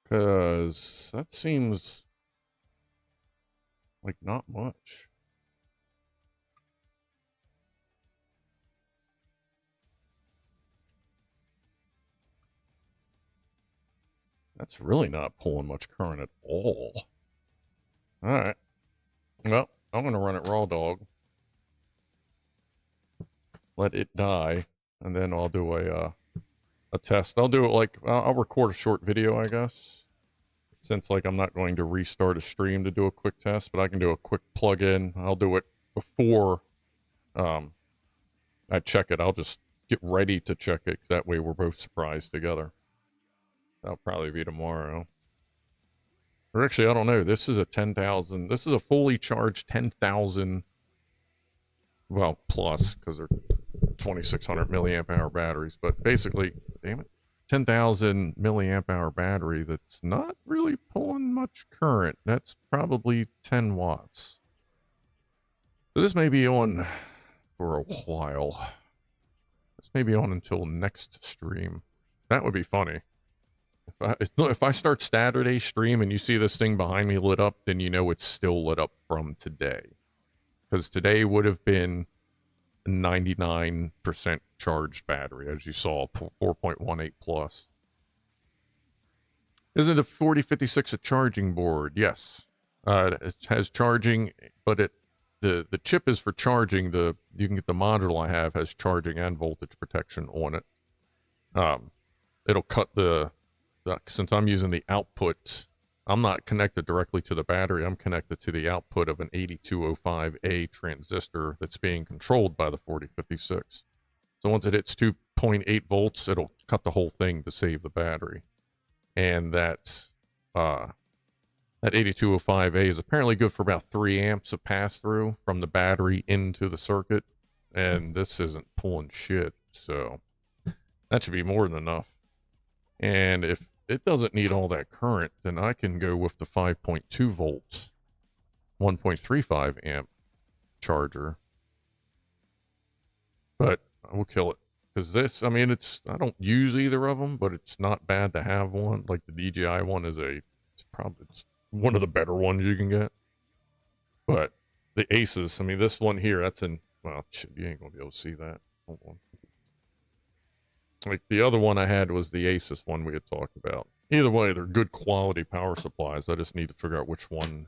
Because that seems like not much. That's really not pulling much current at all. Alright. Well, I'm going to run it raw dog. Let it die. And then I'll do a test. I'll do it like, I'll record a short video, I guess. Since, like, I'm not going to restart a stream to do a quick test, but I can do a quick plug-in. I'll do it before I check it. I'll just get ready to check it. That way we're both surprised together. That'll probably be tomorrow. Or actually, I don't know. This is a 10,000. This is a fully charged 10,000. Well, plus, because they're 2,600 milliamp hour batteries. But basically, damn it, 10,000 milliamp hour battery that's not really pulling much current. That's probably 10 watts. So this may be on for a while. This may be on until next stream. That would be funny. If I start Saturday stream and you see this thing behind me lit up, then you know it's still lit up from today. Because today would have been a 99% charged battery, as you saw, 4.18 plus. Isn't a 4056 a charging board? Yes. It has charging, but the chip is for charging. You can get the module I have has charging and voltage protection on it. it'll cut since I'm using the output, I'm not connected directly to the battery. I'm connected to the output of an 8205A transistor that's being controlled by the 4056. So once it hits 2.8 volts, it'll cut the whole thing to save the battery. And that 8205A is apparently good for about 3 amps of pass-through from the battery into the circuit. And this isn't pulling shit, so that should be more than enough. And if it doesn't need all that current, then I can go with the 5.2 volts, 1.35 amp charger. But I will kill it. Because this, I mean, I don't use either of them, but it's not bad to have one. Like the DJI one is it's one of the better ones you can get. But the Asus, I mean, this one here, well, shit, you ain't gonna be able to see that. Hold on. Like the other one I had was the Asus one we had talked about. Either way, they're good quality power supplies. I just need to figure out which one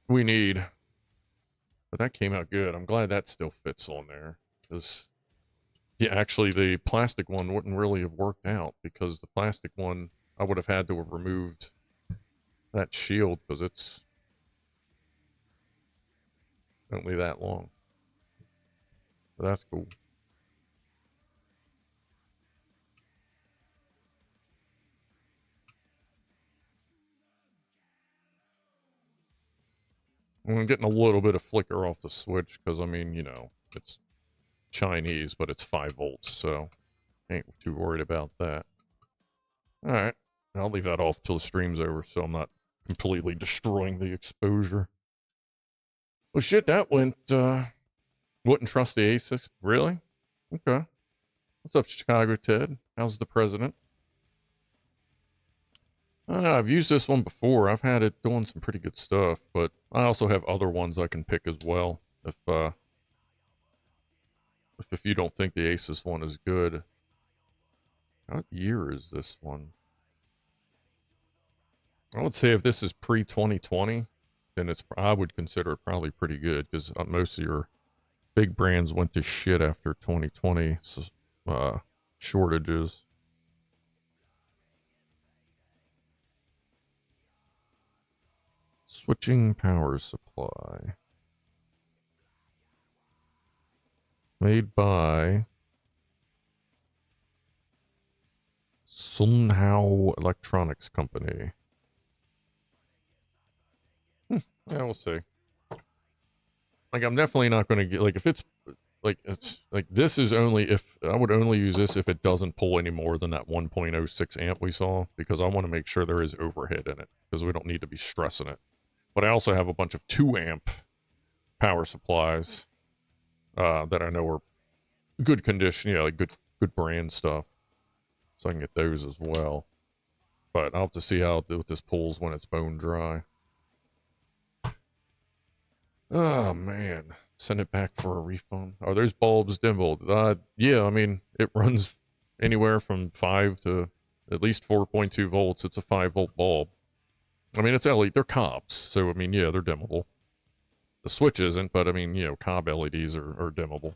we need. But that came out good. I'm glad that still fits on there. Yeah, actually, the plastic one wouldn't really have worked out because the plastic one, I would have had to have removed that shield because it's only that long. But that's cool. I'm getting a little bit of flicker off the switch because, I mean, you know, it's Chinese, but it's 5 volts, so ain't too worried about that. Alright, I'll leave that off till the stream's over so I'm not completely destroying the exposure. Well, shit, that went, wouldn't trust the Asus. Really? Okay. What's up, Chicago Ted? How's the president? I don't know, I've used this one before. I've had it doing some pretty good stuff, but I also have other ones I can pick as well. If you don't think the Asus one is good. What year is this one? I would say if this is pre-2020, then I would consider it probably pretty good, because most of your big brands went to shit after 2020 shortages. Switching power supply. Made by Sunhao Electronics Company. Yeah, we'll see. Like, I'm definitely not going to get, like, if it's like this is only if I would only use this if it doesn't pull any more than that 1.06 amp we saw, because I want to make sure there is overhead in it, because we don't need to be stressing it. But I also have a bunch of 2 amp power supplies that I know are good condition, like good brand stuff, so I can get those as well. But I'll have to see how this pulls when it's bone dry. Oh man, send it back for a refund. Are those bulbs dimpled? Yeah, I mean, it runs anywhere from 5 to at least 4.2 volts. It's a 5-volt bulb. I mean, it's LED. They're cobs, so I mean, yeah, they're dimmable. The switch isn't, but I mean, you know, cob LEDs are dimmable.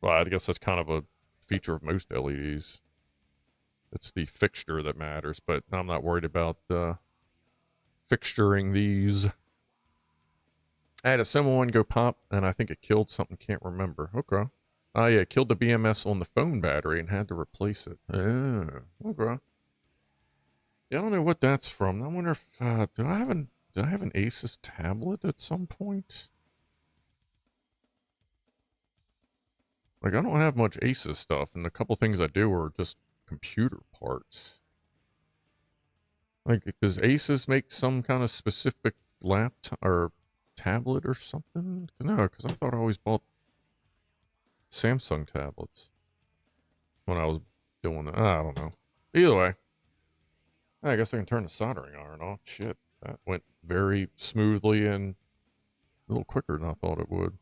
Well, I guess that's kind of a feature of most LEDs. It's the fixture that matters, but I'm not worried about fixturing these. I had a similar one go pop, and I think it killed something, can't remember. Okay. Oh, yeah, it killed the BMS on the phone battery and had to replace it. Oh, okay. Yeah, I don't know what that's from. I wonder if, did I have an Asus tablet at some point? Like, I don't have much Asus stuff, and a couple things I do are just computer parts. Like, does Asus make some kind of specific laptop or tablet or something? No, because I thought I always bought Samsung tablets when I was doing it. I don't know. Either way, I guess I can turn the soldering iron off. Shit, that went very smoothly and a little quicker than I thought it would.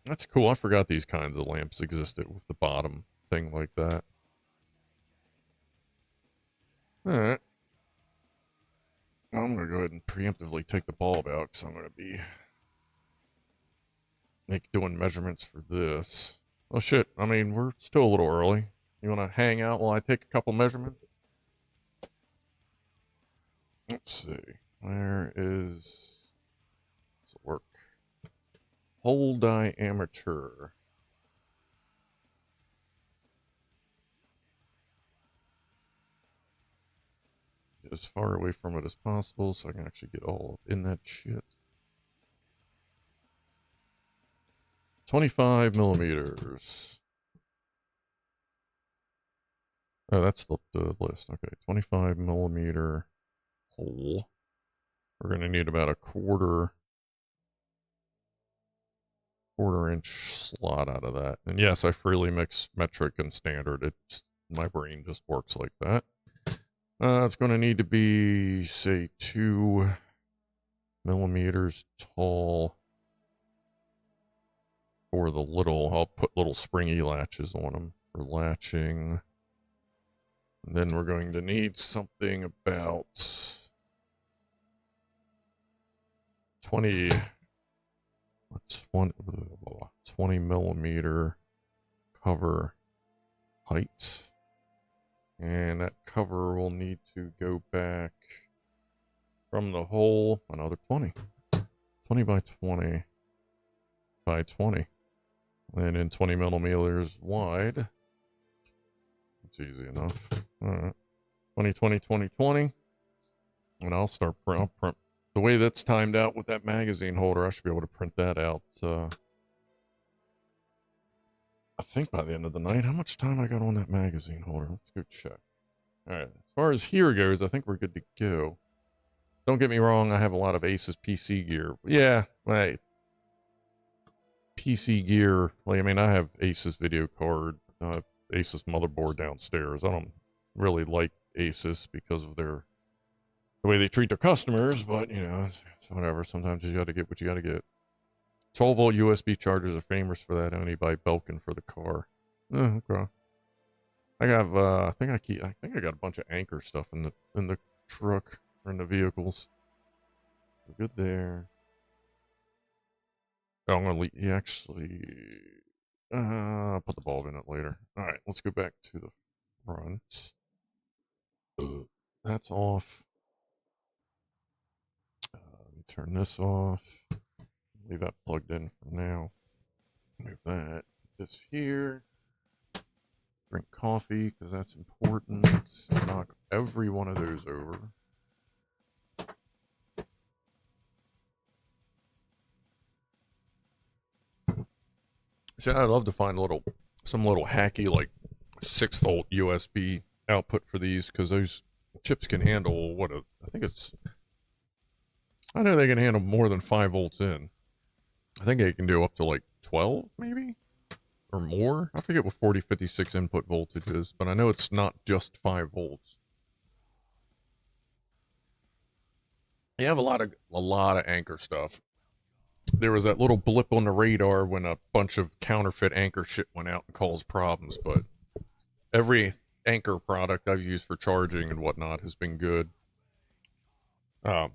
That's cool. I forgot these kinds of lamps existed with the bottom thing like that. Alright. I'm going to go ahead and preemptively take the bulb out because I'm going to be doing measurements for this. Oh shit, I mean, we're still a little early. You want to hang out while I take a couple measurements? Let's see. Where is... Does it work? Hole diameter. Get as far away from it as possible so I can actually get all in that shit. 25 millimeters. Oh, that's the list. Okay, 25 millimeter hole. We're going to need about a quarter inch slot out of that. And yes, I freely mix metric and standard. It's my brain just works like that. It's going to need to be, say, 2 millimeters tall for the little. I'll put little springy latches on them for latching. And then we're going to need something about 20 millimeter cover height. And that cover will need to go back from the hole another 20. 20 by 20 by 20. And in 20 millimeters wide. It's easy enough. Alright. 20, 20, 20, 20. And I'll start print. The way that's timed out with that magazine holder, I should be able to print that out. I think by the end of the night. How much time I got on that magazine holder? Let's go check. Alright, as far as here goes, I think we're good to go. Don't get me wrong, I have a lot of Asus PC gear. Yeah, right. PC gear, like, I mean, I have Asus video card, Asus motherboard downstairs. I don't really like Asus because of the way they treat their customers, but, you know, it's whatever. Sometimes you gotta get what you gotta get. 12-volt USB chargers are famous for that, only by Belkin for the car. Oh, okay. I have, I think I got a bunch of Anchor stuff in the truck, or in the vehicles. We're good there. Oh, I'm gonna leave, I'll put the bulb in it later. Alright, let's go back to the front. That's off. Let me turn this off. Leave that plugged in for now. Move that. This here. Drink coffee, because that's important. Knock every one of those over. So I'd love to find some little hacky, like 6-volt USB output for these, because those chips can handle I know they can handle more than 5 volts in. I think they can do up to like 12, maybe? Or more? I forget what 4056 input voltage is, but I know it's not just 5 volts. You have a lot of Anchor stuff. There was that little blip on the radar when a bunch of counterfeit Anchor shit went out and caused problems, but every Anchor product I've used for charging and whatnot has been good. Not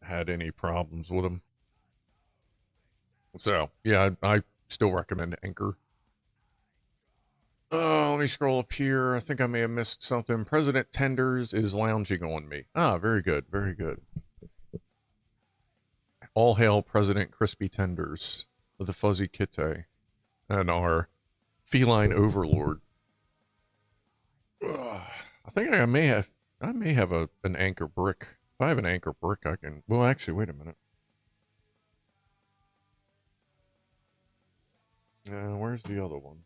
had any problems with them. So, yeah, I still recommend Anchor. Oh, let me scroll up here. I think I may have missed something. President Tenders is lounging on me. Ah, very good, very good. All hail President Crispy Tenders with the fuzzy kitty and our feline overlord. I think I may have an Anchor brick. If I have an Anchor brick, I can. Well, actually, wait a minute. Where's the other one?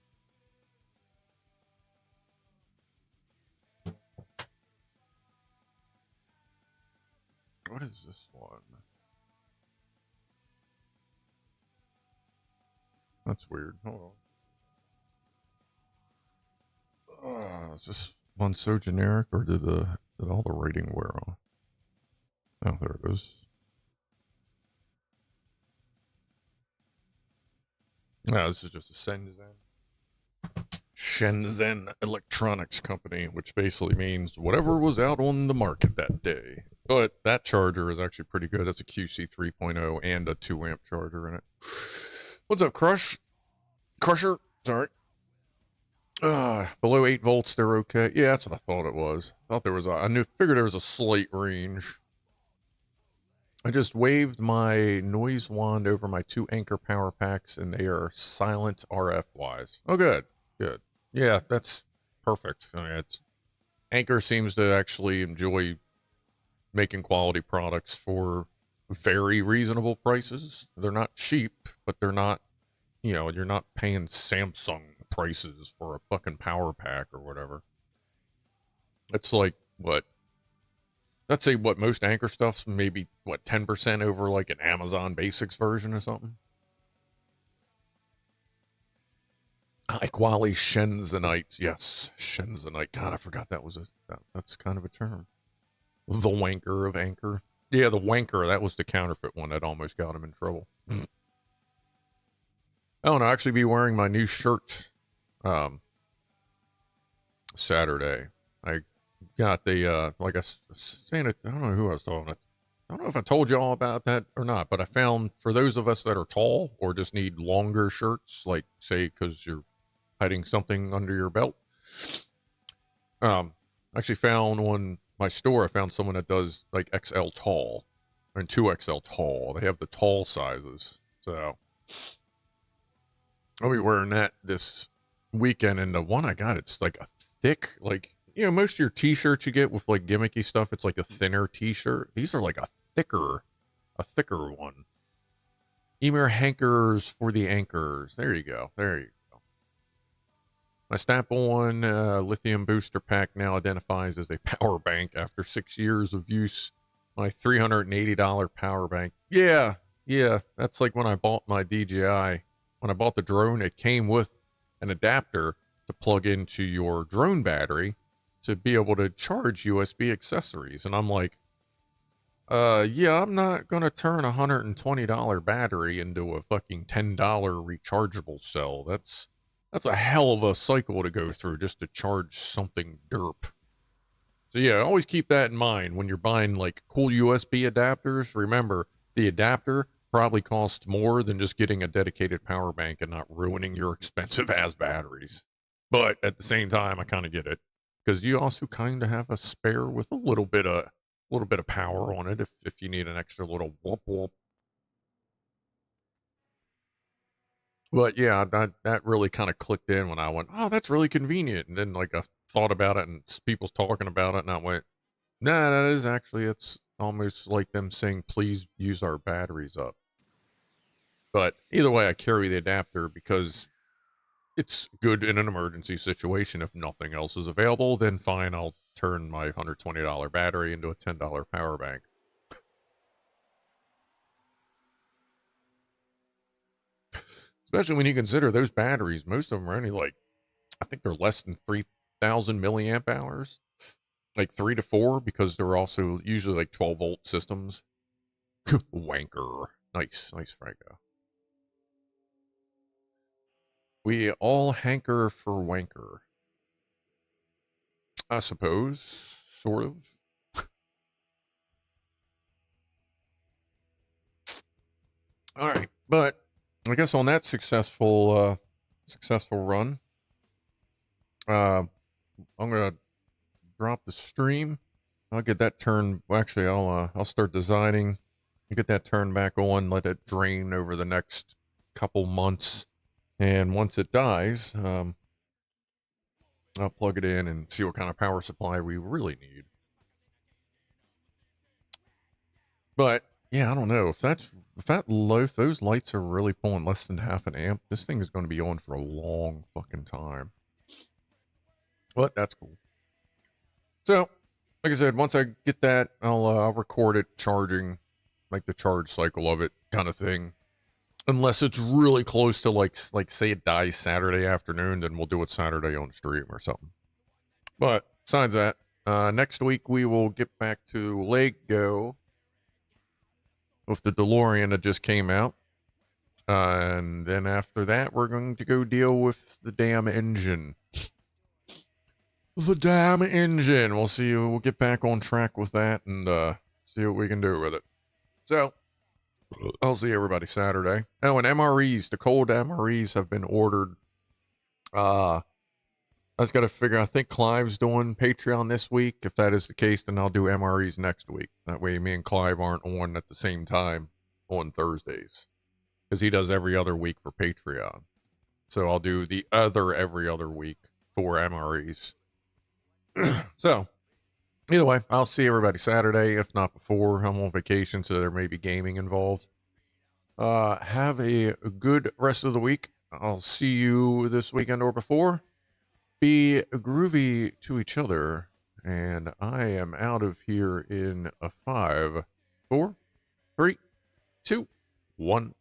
What is this one? That's weird. Hold on. Is this one so generic, or did all the rating wear off? Oh, there it is. No, this is just a Shenzhen Electronics Company, which basically means whatever was out on the market that day. But that charger is actually pretty good. That's a QC 3.0 and a 2 amp charger in it. What's up, Crusher? Sorry. Below 8 volts, they're okay. Yeah, that's what I thought it was. Thought there was figured there was a slight range. I just waved my noise wand over my 2 Anker power packs, and they are silent RF-wise. Oh, good. Good. Yeah, that's perfect. I mean, Anker seems to actually enjoy making quality products for very reasonable prices. They're not cheap, but they're not, you're not paying Samsung prices for a fucking power pack or whatever. It's like, what? Let's say what most Anker stuff's maybe, 10% over like an Amazon Basics version or something? High quality Shenzhenite. Yes, Shenzhenite. God, I forgot that's kind of a term. The wanker of Anker. Yeah, the wanker. That was the counterfeit one that almost got him in trouble. I don't know. Actually be wearing my new shirt Saturday. I got the, like I was saying, I don't know who I was talking to. I don't know if I told you all about that or not, but I found for those of us that are tall or just need longer shirts, like say because you're hiding something under your belt. I actually found on my store, I found someone that does like XL tall and 2XL tall. They have the tall sizes. So I'll be wearing that this weekend. And the one I got, it's like a thick, like, most of your t-shirts you get with like gimmicky stuff, it's like a thinner t-shirt. These are like a thicker one. Emir hankers for the anchors. There you go. There you go. My Snap-on lithium booster pack now identifies as a power bank after 6 years of use. My $380 power bank. Yeah. That's like when I bought my DJI. When I bought the drone, it came with an adapter to plug into your drone battery to be able to charge USB accessories. And I'm like, yeah, I'm not going to turn a $120 battery into a fucking $10 rechargeable cell. That's a hell of a cycle to go through just to charge something derp. So yeah, always keep that in mind when you're buying like cool USB adapters. Remember, the adapter probably costs more than just getting a dedicated power bank and not ruining your expensive ass batteries. But at the same time, I kind of get it, because you also kind of have a spare with a little bit of power on it if you need an extra little whoop whoop. But yeah, that really kind of clicked in when I went, oh, that's really convenient. And then like I thought about it and people's talking about it, and I went, nah, that is actually, it's almost like them saying, please use our batteries up. But either way, I carry the adapter because it's good in an emergency situation. If nothing else is available, then fine, I'll turn my $120 battery into a $10 power bank. Especially when you consider those batteries, most of them are only like, I think they're less than 3,000 milliamp hours, like 3 to 4, because they're also usually like 12-volt systems. Wanker. Nice, Franco. We all hanker for wanker. I suppose, sort of. All right, but I guess on that successful run, I'm gonna drop the stream. I'll get that turned. Well, actually, I'll start designing. Get that turned back on. Let it drain over the next couple months, and once it dies, I'll plug it in and see what kind of power supply we really need. But yeah, I don't know if if those lights are really pulling less than half an amp, this thing is going to be on for a long fucking time. But that's cool. So, like I said, once I get that, I'll record it charging, like the charge cycle of it, kind of thing. Unless it's really close to like say it dies Saturday afternoon, then we'll do it Saturday on stream or something. But besides that, next week we will get back to Lego with the DeLorean that just came out. And then after that, we're going to go deal with the damn engine. The damn engine. We'll see. We'll get back on track with that and See what we can do with it. So, I'll see everybody Saturday. Oh, and MREs, the cold MREs have been ordered. I just got to figure, I think Clive's doing Patreon this week. If that is the case, then I'll do MREs next week. That way me and Clive aren't on at the same time on Thursdays. Because he does every other week for Patreon. So I'll do the other every other week for MREs. So, either way, I'll see everybody Saturday, if not before. I'm on vacation, so there may be gaming involved. Have a good rest of the week. I'll see you this weekend or before. Be groovy to each other, and I am out of here in a 5, 4, 3, 2, 1.